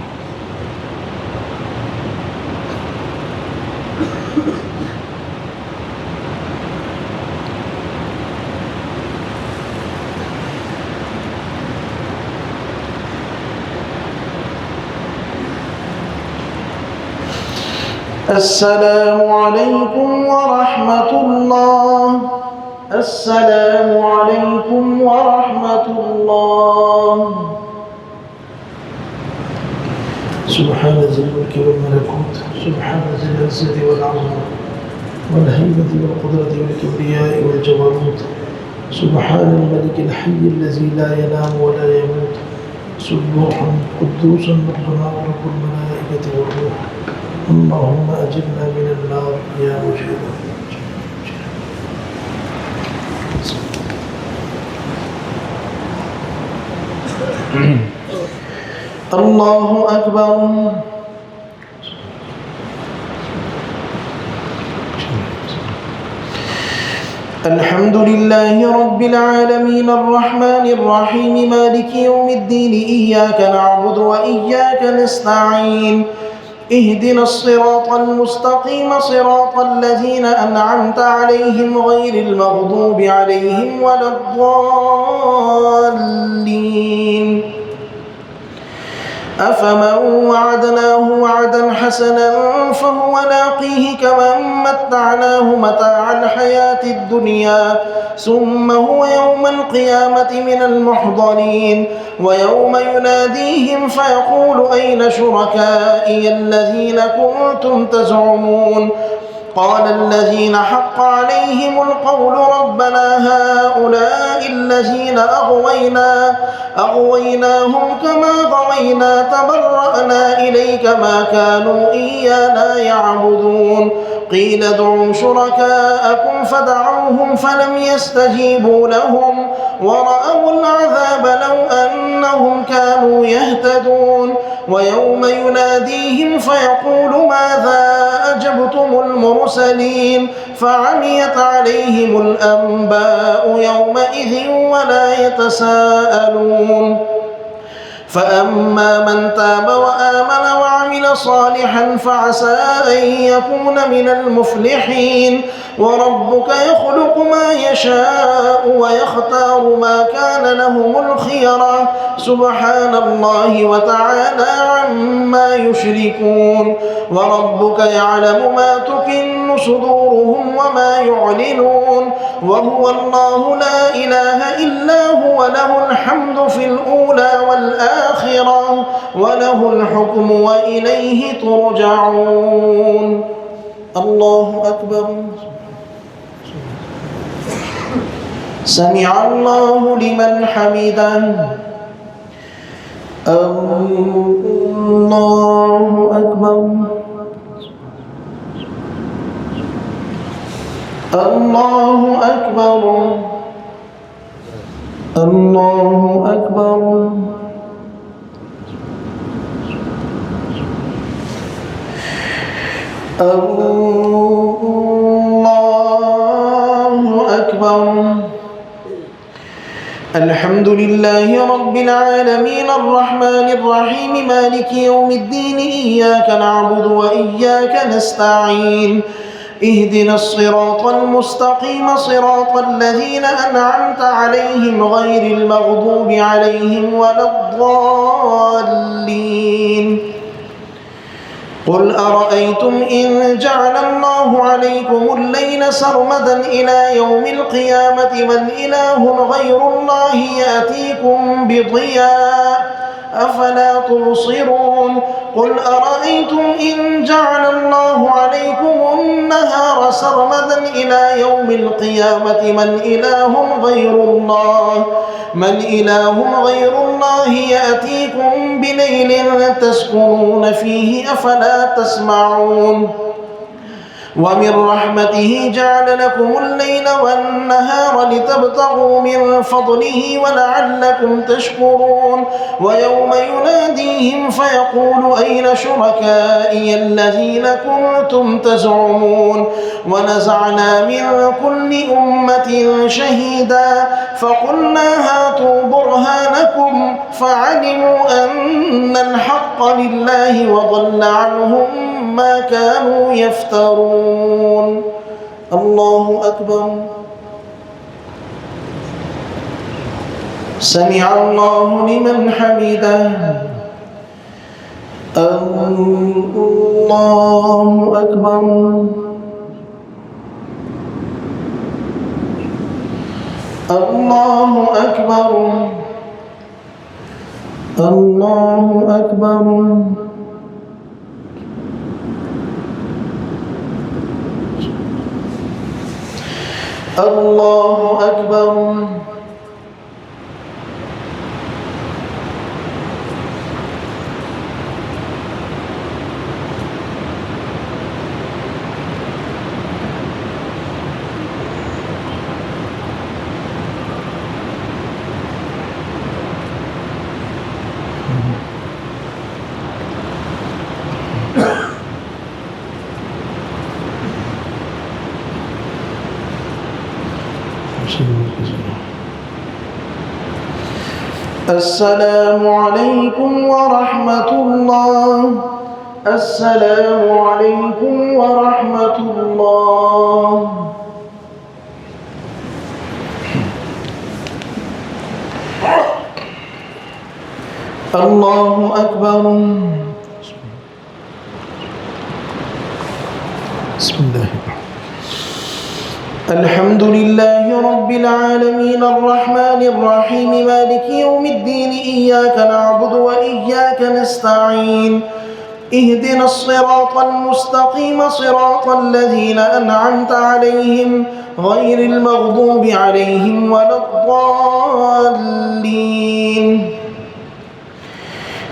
السلام عليكم ورحمة الله السلام عليكم ورحمة الله سبحان ذي الملك والملكوت سبحان ذي العزة والعظمة والهيبة والقدرة والكبرياء والجبروت سبحان الملك الحي الذي لا ينام ولا يموت سبوح قدوس ربنا ورب الملائكة والروح اللهم أجرنا من النار يا مجيب الله أكبر الحمد لله رب العالمين الرحمن الرحيم مالك يوم الدين إياك نعبد وإياك نستعين اهدنا الصراط المستقيم صراط الذين أنعمت عليهم غير المغضوب عليهم ولا الضالين أفمن وعدناه وعدا حسنا فهو لاقيه كمن متعناه متاع الحياة الدنيا ثم هو يوم القيامة من المحضرين ويوم يناديهم فيقول أين شركائي الذين كنتم تزعمون قال الذين حق عليهم القول ربنا هؤلاء الذين أغويناهم كما غوينا تبرأنا إليك ما كانوا إيانا يعبدون قيل ادعوا شركاءكم فدعوهم فلم يستجيبوا لهم ورأوا العذاب لو أنهم كانوا يهتدون ويوم يناديهم فيقول ماذا أجبتم المرسلين فعميت عليهم الأنباء يومئذ ولا يتساءلون فأما من تاب وآمن وعمل صالحا فعسى أن يكون من المفلحين وربك يخلق ما يشاء ويختار ما كان لهم الخيرة سبحان الله وتعالى عما يشركون وربك يعلم ما تكن صدورهم وما يعلنون وهو الله لا إله إلا هو له الحمد في الأولى والآخرة وله الحكم وإليه ترجعون الله أكبر سمع الله لمن حمده الله أكبر الله أكبر الله أكبر الله أكبر الحمد لله رب العالمين الرحمن الرحيم مالك يوم الدين إياك نعبد وإياك نستعين اهدنا الصراط المستقيم صراط الذين أنعمت عليهم غير المغضوب عليهم ولا الضالين قل أرأيتم إن جعل الله عليكم الليل سرمدا إلى يوم القيامة من إله غير الله يأتيكم بضياء أفلا تبصرون قل أرأيتم إن جعل الله عليكم النهار سرمدا إلى يوم القيامة من إله غير الله يأتيكم بليل تسكنون فيه أفلا تسمعون ومن رحمته جعل لكم الليل والنهار لتبتغوا من فضله ولعلكم تشكرون ويوم يناديهم فيقول أين شركائي الذين كنتم تزعمون ونزعنا من كل أمة شهيدا فقلنا هاتوا برهانكم فعلموا أن الحق لله وضل عنهم ما كانوا يفترون. الله أكبر. سمع الله لمن حمده. الله أكبر. الله أكبر. الله أكبر. الله أكبر. السلام عليكم ورحمة الله. السلام عليكم ورحمة الله. الله أكبر. بسم الله. الحمد لله رب العالمين الرحمن الرحيم مالك يوم الدين إياك نعبد وإياك نستعين اهدنا الصراط المستقيم صراط الذين أنعمت عليهم غير المغضوب عليهم ولا الضالين.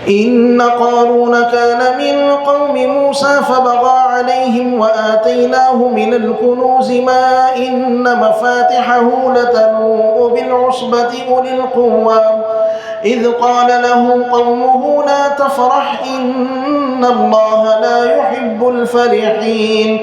إن قارون كان من قوم موسى فبغى عليهم وآتيناه من الكنوز ما إن مفاتحه لتنوء بالعصبة أولي القوة إذ قال له قومه لا تفرح إن الله لا يحب الفرحين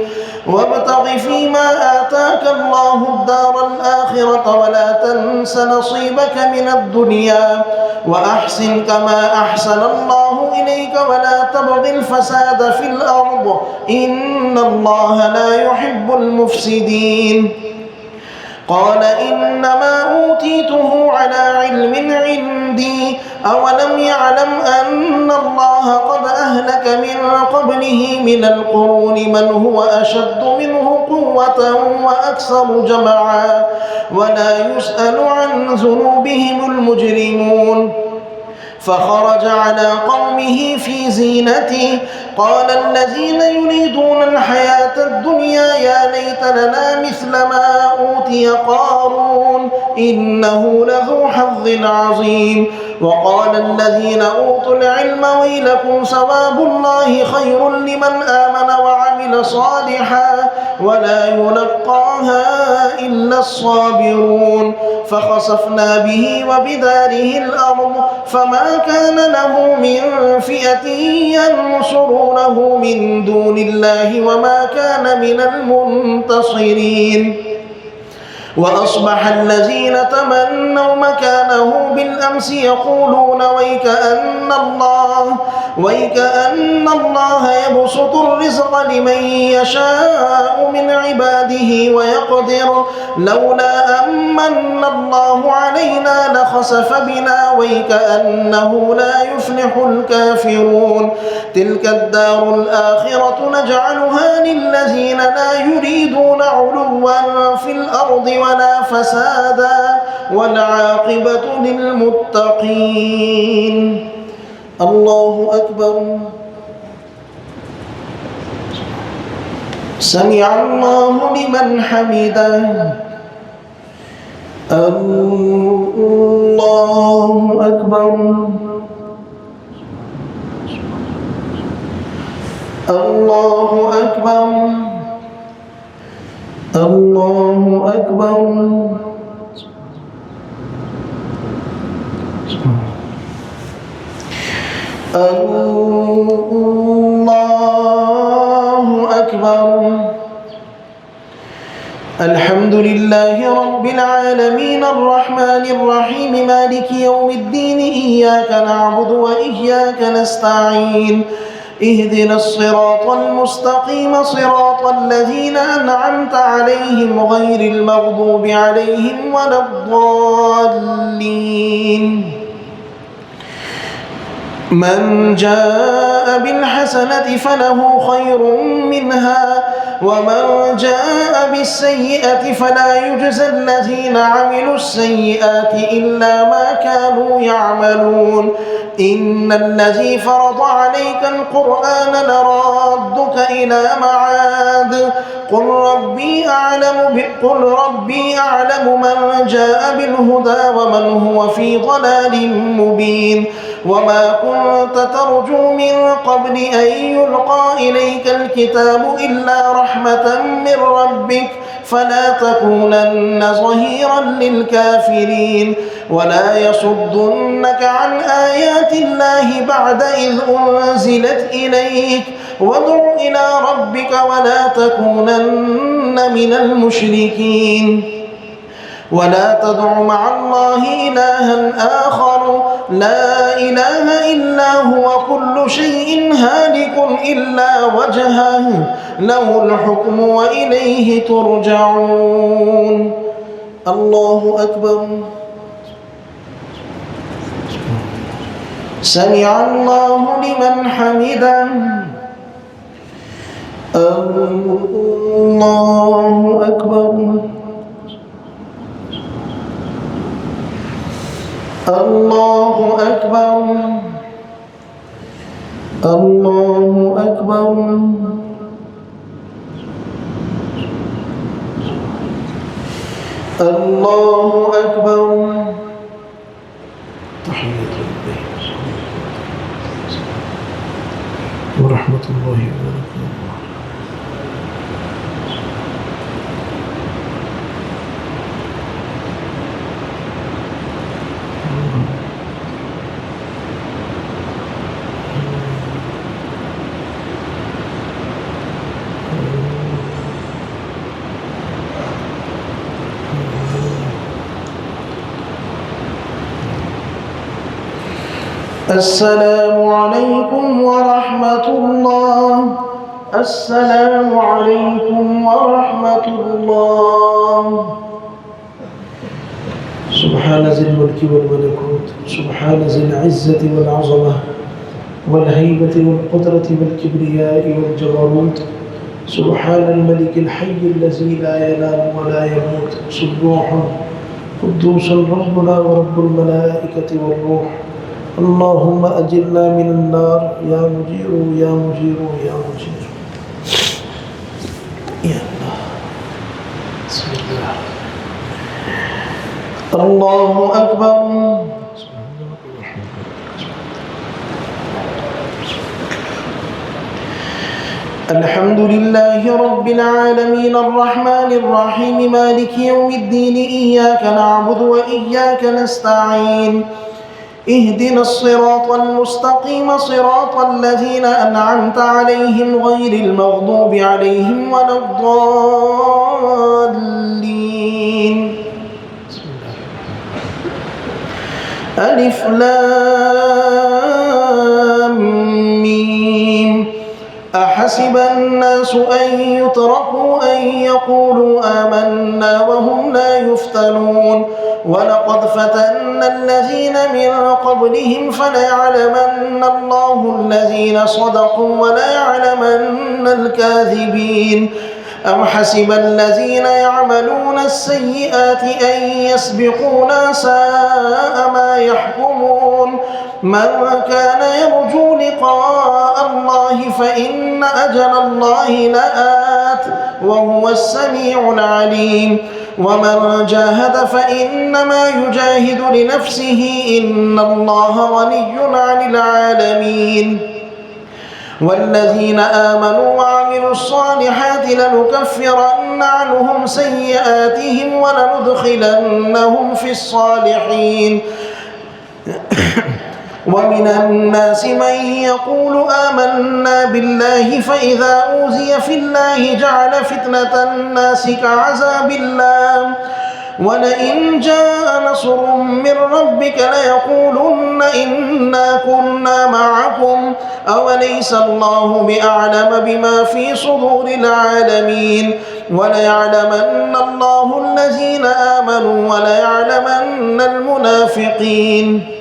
وابتغ فيما آتاك الله الدار الآخرة ولا تنس نصيبك من الدنيا وأحسن كما أحسن الله إليك ولا تبغ الفساد في الأرض إن الله لا يحب المفسدين. قال إنما أوتيته على علم عندي أولم يعلم أن الله قد أهلك من قبله من القرون من هو أشد منه قوة وأكثر جمعا ولا يسأل عن ذنوبهم المجرمون. فخرج على قومه في زينته قال الذين يريدون الحياة الدنيا يا ليت لنا مثل ما أوتي قارون إنه لذو حظ عظيم. وقال الذين أوتوا العلم ويلكم ثواب الله خير لمن آمن وعمل صالحا ولا يلقاها إلا الصابرون. فخسفنا به وبداره الأرض فما كان له من فئة ينصرونه من دون الله وما كان من المنتصرين. وأصبح الذين تمنوا مكانه بالأمس يقولون ويك أن الله يبسط الرزق لمن يشاء من عباده ويقدر لولا أمن الله علينا لخسف بنا ويك أنه لا يفلح الكافرون. تلك الدار الآخرة نجعلها للذين لا يريدون علوا في الأرض ولا فسادا والعاقبة للمتقين. الله أكبر. سمع الله لمن حمده الله أكبر الله أكبر الله أكبر الله أكبر. الحمد لله رب العالمين الرحمن الرحيم مالك يوم الدين إياك نعبد وإياك نستعين اهدنا الصراط المستقيم صراط الذين أنعمت عليهم غير المغضوب عليهم ولا الضالين. من جاء بالحسنة فله خير منها ومن جاء بالسيئة فلا يجزى الذين عملوا السيئات إلا ما كانوا يعملون. إن الذي فرض عليك القرآن لرادك إلى معاد قل ربي أعلم من جاء بالهدى ومن هو في ضلال مبين. وما كنت ترجو من قبل أن يلقى إليك الكتاب إلا رحمة من ربك فلا تكونن ظهيرا للكافرين. ولا يصدنك عن آيات الله بعد إذ أنزلت إليك وادع إلى ربك ولا تكونن من المشركين. ولا تدع مع الله إلها آخر لا إله إلا هو كل شيء هالك إلا وجهه له الحكم وإليه ترجعون. الله أكبر. سمع الله لمن حمده الله أكبر الله أكبر الله أكبر الله أكبر. تحية الله ورحمة الله وبركاته. السلام عليكم ورحمة الله. السلام عليكم ورحمة الله. سبحان ذي الملك والملكوت سبحان ذي العزة والعظمة والهيبة والقدرة والكبرياء والجبروت سبحان الملك الحي الذي لا ينام ولا يموت سبوح قدوس ربنا ورب الملائكة والروح. اللهم أجرنا من النار يا مجير يا مجير يا مجير يا الله. بسم الله. الله أكبر. الحمد لله رب العالمين الرحمن الرحيم مالك يوم الدين إياك نعبد وإياك نستعين اهدنا الصراط المستقيم صراط الذين أنعمت عليهم غير المغضوب عليهم ولا الضالين. ألف لام ميم. أحسب الناس أن يتركوا أن يقولوا آمنا وهم لا يفتنون. ولقد فتنا الذين من قبلهم فليعلمن الله الذين صدقوا وليعلمن الكاذبين. أم حسب الذين يعملون السيئات أن يسبقونا ساء ما يحكمون. من كان يرجو لقاء الله فإن أجل الله لآت وهو السميع العليم ومن جاهد فإنما يجاهد لنفسه إن الله غني عن العالمين والذين آمنوا وعملوا الصالحات لنكفرن عنهم سيئاتهم ولندخلنهم في الصالحين ومن الناس من يقول آمنا بالله فإذا أوذي في الله جعل فتنة الناس كعذاب الله ولئن جاء نصر من ربك ليقولن إنا كنا معكم أوليس الله بأعلم بما في صدور العالمين وليعلمن الله الذين آمنوا وليعلمن المنافقين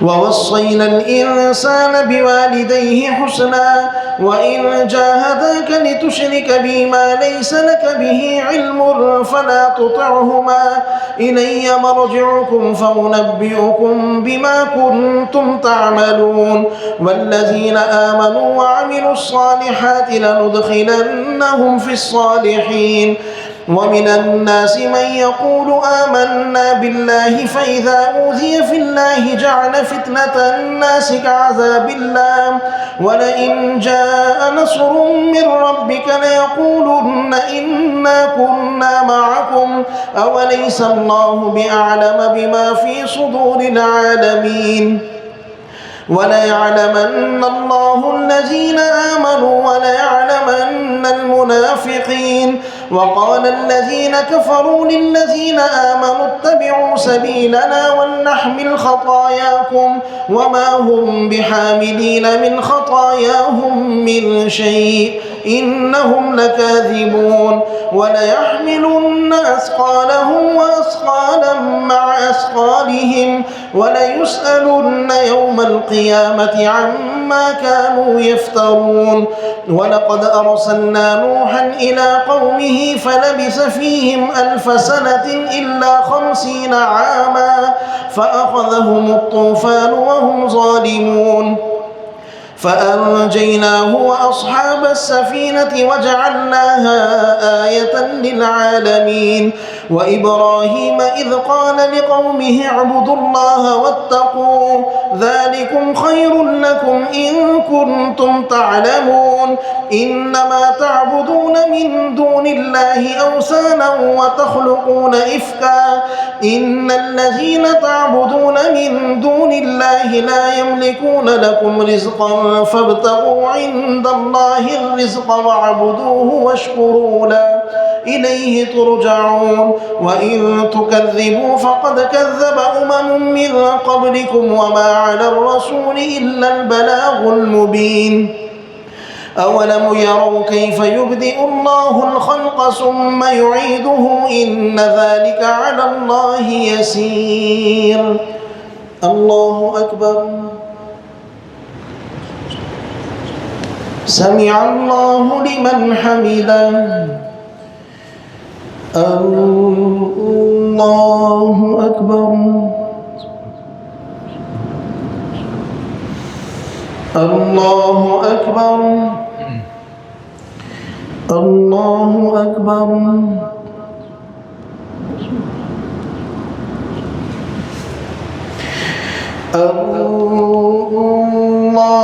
ووصينا الإنسان بوالديه حسنا وإن جاهداك لتشرك بي ما ليس لك به علم فلا تطعهما إلي مرجعكم فأنبئكم بما كنتم تعملون والذين آمنوا وعملوا الصالحات لندخلنهم في الصالحين ومن الناس من يقول آمنا بالله فإذا أوذي في الله جعل فتنة الناس كعذاب الله ولئن جاء نصر من ربك ليقولن إنا كنا معكم أوليس الله بأعلم بما في صدور العالمين وليعلمن الله الذين آمنوا وليعلمن المنافقين وقال الذين كفروا للذين آمنوا اتبعوا سبيلنا ولنحمل خطاياكم وما هم بحاملين من خطاياهم من شيء إنهم لكاذبون وليحملن أثقالهم وأثقالا مع أثقالهم وليسألن يوم القيامة عما كانوا يفترون ولقد أرسلنا نوحا إلى قومه فلبث فيهم 1000 سنة إلا 50 عاما فأخذهم الطوفان وهم ظالمون فأنجيناه وأصحاب السفينة وجعلناها آية للعالمين وإبراهيم إذ قال لقومه اعبدوا الله واتقوه ذلكم خير لكم إن كنتم تعلمون إنما تعبدون من دون الله أوثانا وتخلقون إفكا إن الذين تعبدون من دون الله لا يملكون لكم رزقا فابتغوا عند الله الرزق واعبدوه واشكروا له إليه ترجعون وإن تكذبوا فقد كذب من قبلكم وما على الرسول إلا البلاغ المبين أولم يروا كيف يبدئ الله الخلق ثم يعيده إن ذلك على الله يسير الله أكبر سمع الله لمن حمده الله أكبر الله أكبر الله أكبر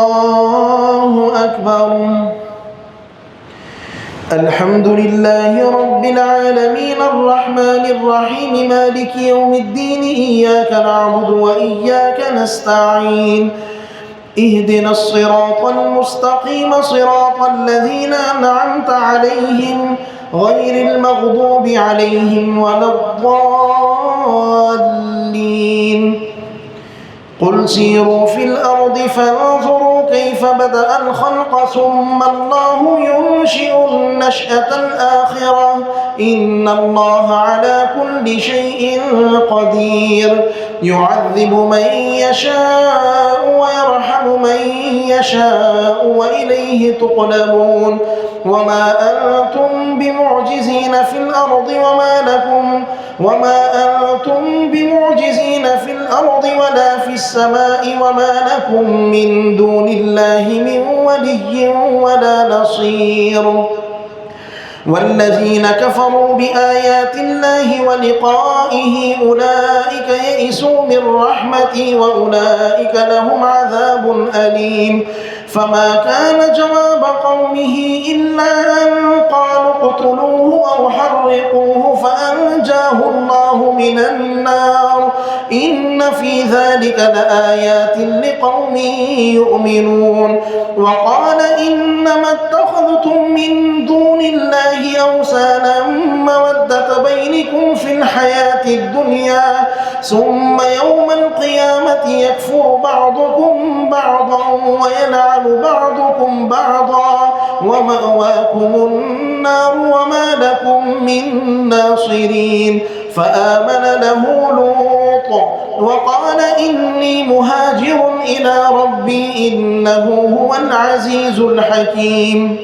الله أكبر الحمد لله رب العالمين الرحمن الرحيم مالك يوم الدين إياك نعبد وإياك نستعين اهدنا الصراط المستقيم صراط الذين أنعمت عليهم غير المغضوب عليهم ولا الضالين قل سيروا في الأرض فانظروا كيف بدأ الخلق ثم الله ينشئ النشأة الآخرة إن الله على كل شيء قدير يعذب من يشاء ويرحم من يشاء وإليه تقلبون وما أنتم بمعجزين في الأرض وما أنتم بمعجزين في الأرض ولا في السماء وما لكم من دون الله من ولي ولا نصير والذين كفروا بآيات الله ولقائه أولئك يئسوا من رحمتي وأولئك لهم عذاب أليم فما كان جواب قومه إلا أن قالوا اقتلوه أو حرقوه فأنجاه الله من النار إن في ذلك لآيات لقوم يؤمنون وقال إنما اتخذتم من دون الله أوثانا مودة بينكم في الحياة الدنيا ثم يوم القيامة يكفر بعضكم بعضا ويلعن بعضكم بعضا ومأواكم النار وما لكم من ناصرين فآمن له لوط وقال إني مهاجر إلى ربي إنه هو العزيز الحكيم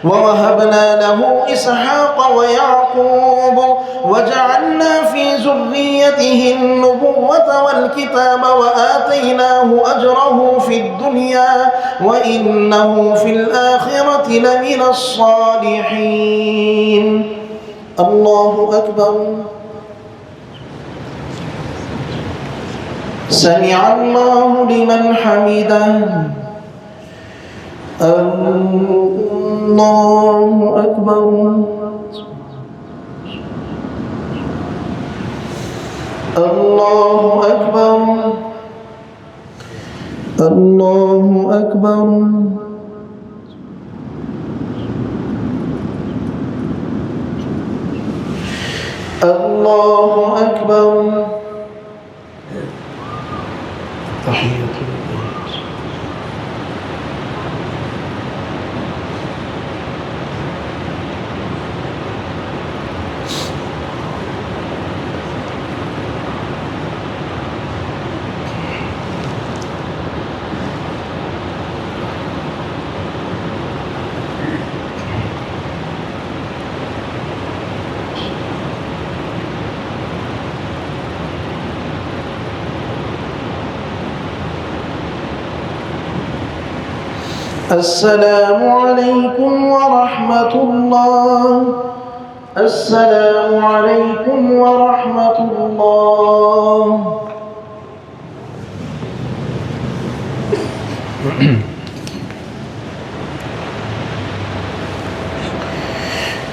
ووهبنا له إسحاق ويعقوب وجعلنا في ذريته النبوة والكتاب وآتيناه أجره في الدنيا وإنه في الآخرة لمن الصالحين. الله أكبر. سمع الله لمن حمده. الله أكبر. الله أكبر. الله أكبر. الله أكبر. تحية السلام عليكم ورحمة الله. السلام عليكم ورحمة الله.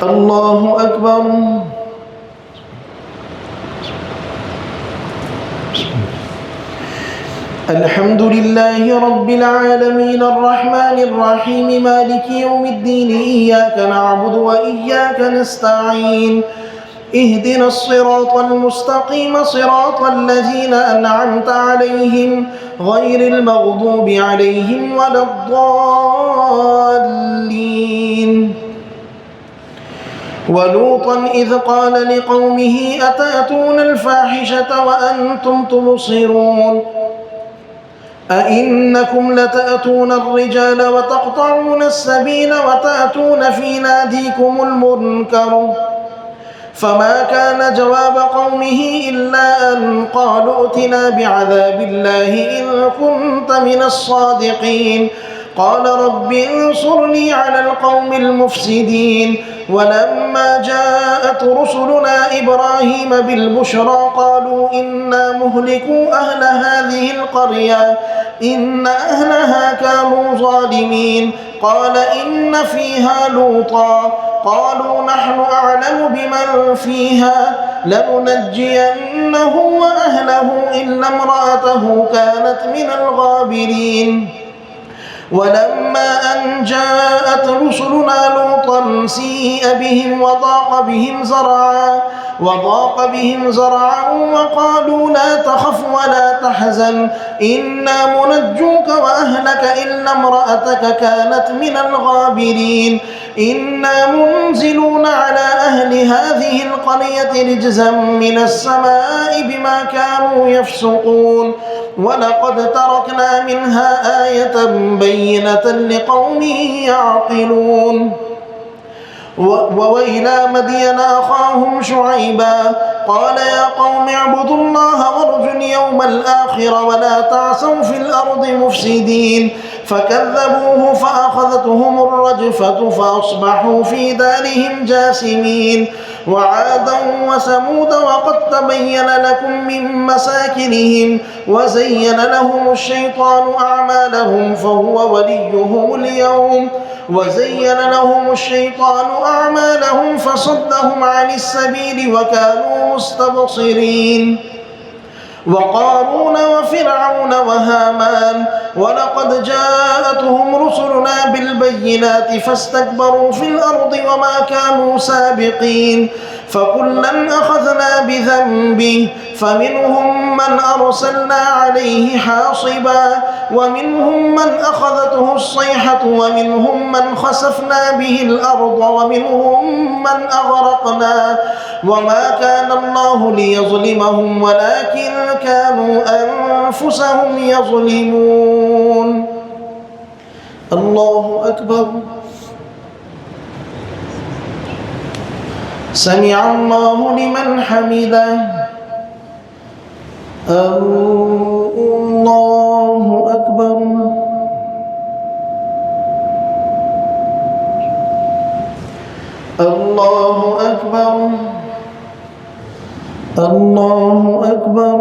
الله أكبر. الحمد لله رب العالمين الرحمن الرحيم مالك يوم الدين إياك نعبد وإياك نستعين اهدنا الصراط المستقيم صراط الذين أنعمت عليهم غير المغضوب عليهم ولا الضالين. ولوطا إذ قال لقومه أتأتون الفاحشة وأنتم تبصرون أئنكم لتأتون الرجال وتقطعون السبيل وتأتون في ناديكم المنكر فما كان جواب قومه إلا أن قالوا ائتنا بعذاب الله إن كنت من الصادقين قال رب انصرني على القوم المفسدين. ولما جاءت رسلنا إبراهيم بالبشرى قالوا إنا مهلكو أهل هذه القرية إن أهلها كانوا ظالمين قال إن فيها لوطا قالوا نحن أعلم بمن فيها لننجينه وأهله إلا امرأته كانت من الغابرين. ولما أن جاءت رسلنا لوطا سيء بهم وضاق بهم زرعا وقالوا لا تخف ولا تحزن إنا منجوك وأهلك إلا امرأتك كانت من الغابرين إنا منزلون على أهل هذه القرية رجزا من السماء بما كانوا يفسقون ولقد تركنا منها آية بينة لقوم يعقلون. وإلى مدين أخاهم شعيبا قال يا قوم اعبدوا الله وارجوا اليوم الآخر ولا تعثوا في الأرض مفسدين فكذبوه فأخذتهم الرجفة فأصبحوا في دارهم جاثمين وعادا وثمود وقد تبين لكم من مساكنهم وزين لهم الشيطان أعمالهم فصدهم عن السبيل وكانوا مستبصرين وقارون وفرعون وهامان ولقد جاءتهم رسلنا بالبينات فاستكبروا في الأرض وما كانوا سابقين فكلا أخذنا بذنبه فمنهم من أرسلنا عليه حاصبا ومنهم من أخذته الصيحة ومنهم من خسفنا به الأرض ومنهم من أغرقنا وما كان الله ليظلمهم ولكن كانوا أنفسهم يظلمون. الله أكبر. سمع الله لمن حمده. الله أكبر. الله أكبر. الله أكبر.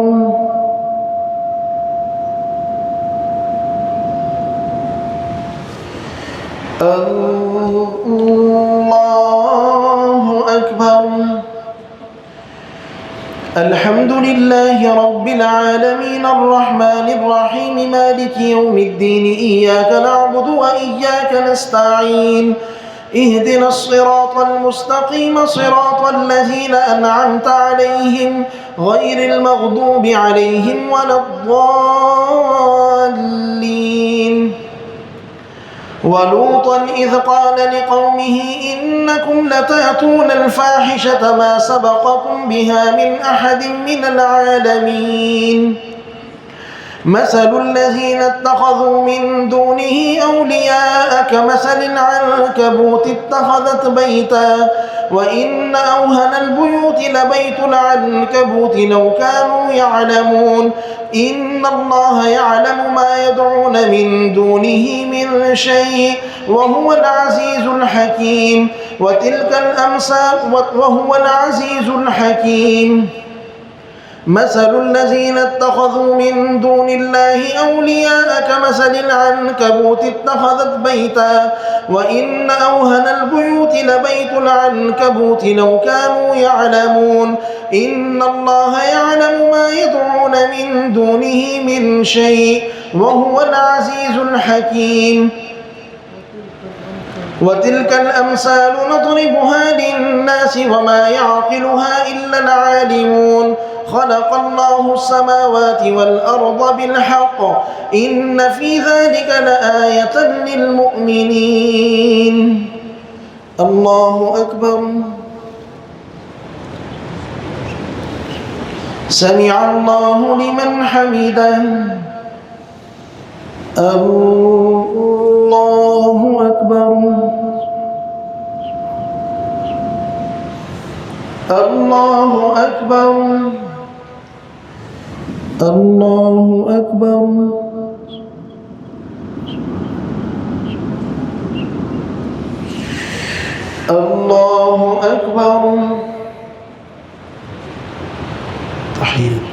الله أكبر. الحمد لله رب العالمين الرحمن الرحيم مالك يوم الدين إياك نعبد وإياك نستعين اهدنا الصراط المستقيم صراط الذين أنعمت عليهم غير المغضوب عليهم ولا الضالين. ولوطا إذ قال لقومه إنكم لتأتون الفاحشة ما سبقكم بها من أحد من العالمين مثل الذين اتخذوا من دونه أولياء كمثل العنكبوت اتخذت بيتا وإن أوهن البيوت لبيت العنكبوت لو كانوا يعلمون إن الله يعلم ما يدعون من دونه من شيء وهو العزيز الحكيم. وتلك الأمثال وهو العزيز الحكيم. مثل الذين اتخذوا من دون الله أولياء كمثل العنكبوت اتخذت بيتا وإن أوهن البيوت لبيت العنكبوت لو كانوا يعلمون إن الله يعلم ما يدعون من دونه من شيء وهو العزيز الحكيم. وتلك الأمثال نضربها للناس وما يعقلها إلا العالمون. خلق الله السماوات والأرض بالحق إن في ذلك لآية للمؤمنين. الله أكبر. سمع الله لمن حمده. الله أكبر. الله أكبر. الله أكبر. الله أكبر. تحية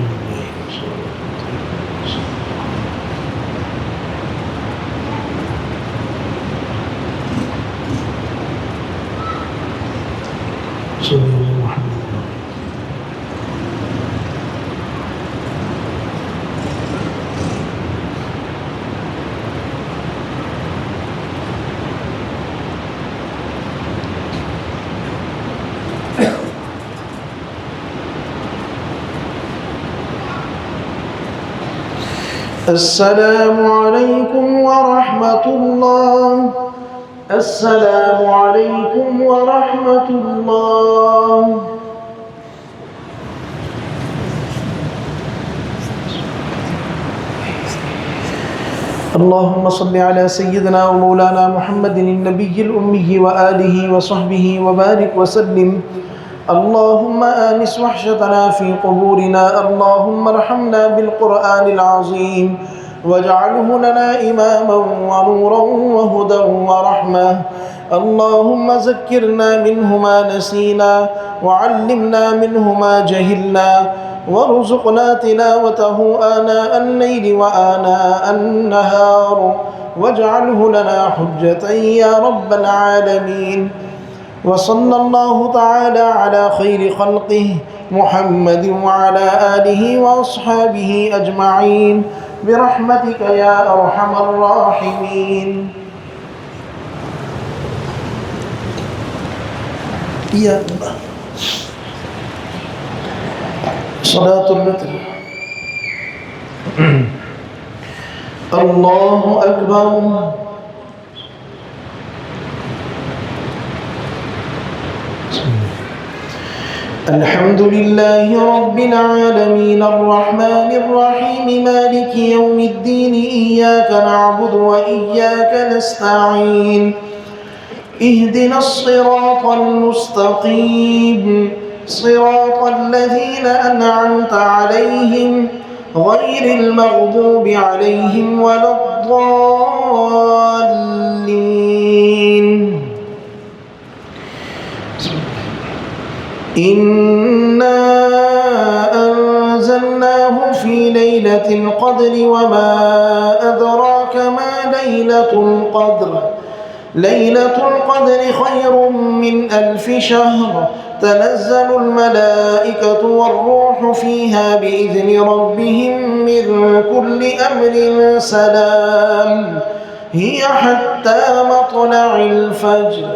السلام عليكم ورحمة الله. السلام عليكم ورحمة الله. اللهم صل على سيدنا ومولانا محمد النبي الأمي وآله وصحبه وبارك وسلم. اللهم آنس وحشتنا في قبورنا. اللهم ارحمنا بالقرآن العظيم واجعله لنا إماما ونورا وهدى ورحمة. اللهم ذكرنا منه ما نسينا وعلمنا منه ما جهلنا وارزقنا تلاوته آناء الليل وآناء النهار واجعله لنا حجة يا رب العالمين. وصلى الله تعالى على خير خلقه محمد وعلى آله وأصحابه أجمعين برحمتك يا أرحم الراحمين. يا الله. صلاة الوتر. الله أكبر. الحمد لله رب العالمين الرحمن الرحيم مالك يوم الدين إياك نعبد وإياك نستعين اهدنا الصراط المستقيم صراط الذين أنعمت عليهم غير المغضوب عليهم ولا الضالين. إنا أنزلناه في ليلة القدر وما أدراك ما ليلة القدر. ليلة القدر خير من 1000 شهر. تنزل الملائكة والروح فيها بإذن ربهم من كل أمر سلام هي حتى مطلع الفجر.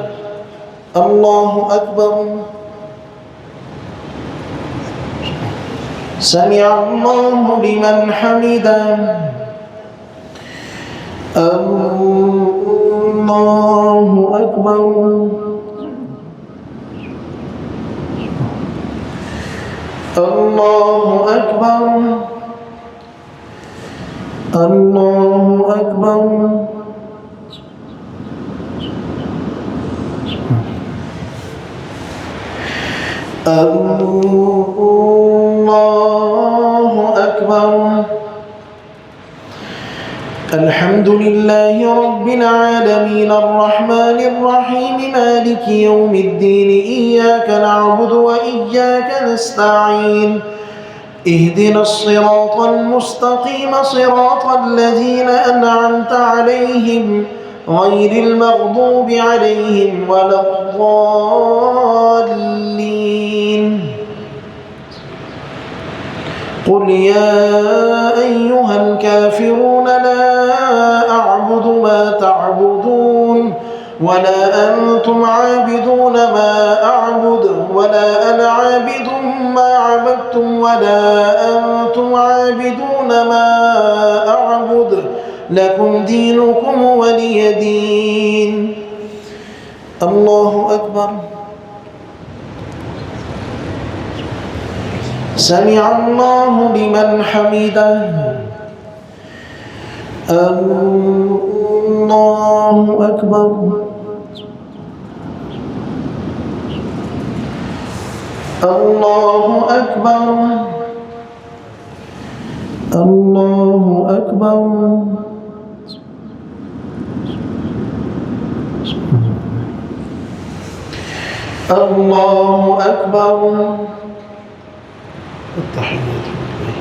الله أكبر. سمع الله لمن حمده. الله أكبر. الله أكبر. الله أكبر. الله أكبر. الحمد لله رب العالمين الرحمن الرحيم مالك يوم الدين إياك نعبد وإياك نستعين اهدنا الصراط المستقيم صراط الذين أنعمت عليهم غير المغضوب عليهم ولا الضالين. قل يا أيها الكافرون لا أعبد ما تعبدون ولا أنتم عابدون ما أعبد ولا أنا عابد ما عبدتم ولا أنتم عابدون ما أعبد لكم دينكم ولي دين. الله أكبر. سمع الله لمن حمده. الله أكبر. الله أكبر. الله أكبر. الله أكبر. التحيات لله.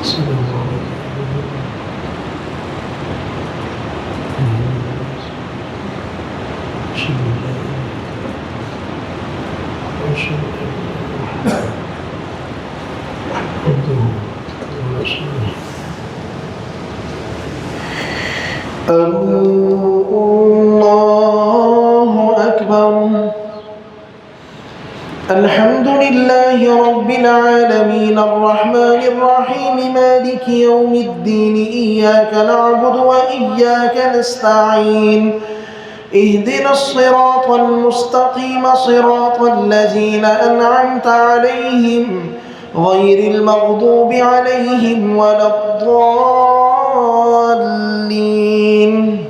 السلام عليكم. الله أكبر. الحمد لله رب العالمين الرحمن الرحيم مالك يوم الدين إياك نعبد وإياك نستعين اهدنا الصراط المستقيم صراط الذين أنعمت عليهم غير المغضوب عليهم ولا الضالين. الضالين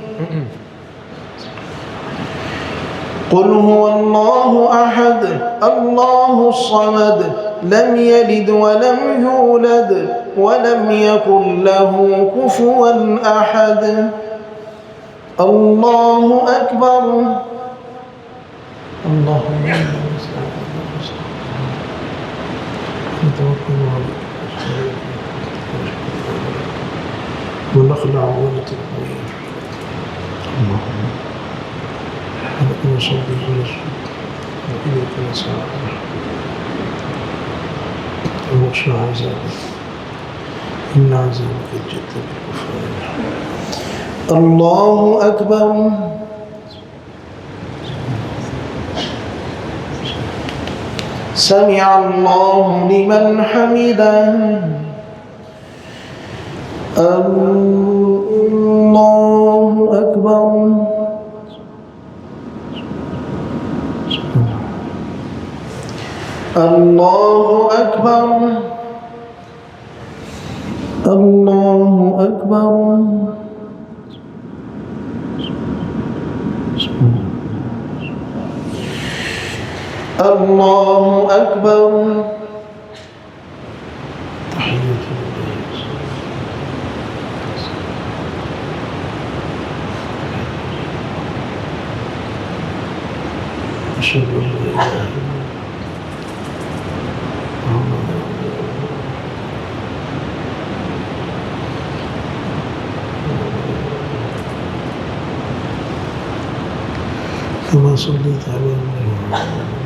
قل هو الله أحد الله الصمد لم يلد ولم يولد ولم يكن له كفوا أحد الله أكبر اللهم نتوكل عليك ونخلع ونتقوي اللهم لك نصلي ونسجد وإليك نسعى ونخشى عذابك إن عذابك الجد بالكفار الله أكبر سمع الله لمن حمده الله أكبر الله أكبر الله أكبر الله أكبر تحية أشهد أن لا إله إلا الله كما صليت على محمد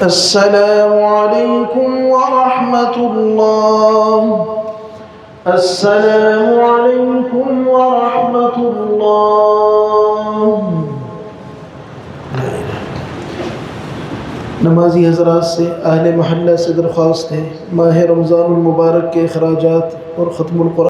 السلام عليكم ورحمة الله السلام عليكم ورحمة الله नमाजी हजरात से अहले महल्ला से दरख्वास्त है माह रमज़ानुल मुबारक के अखराजात और ख़त्मुल कुरान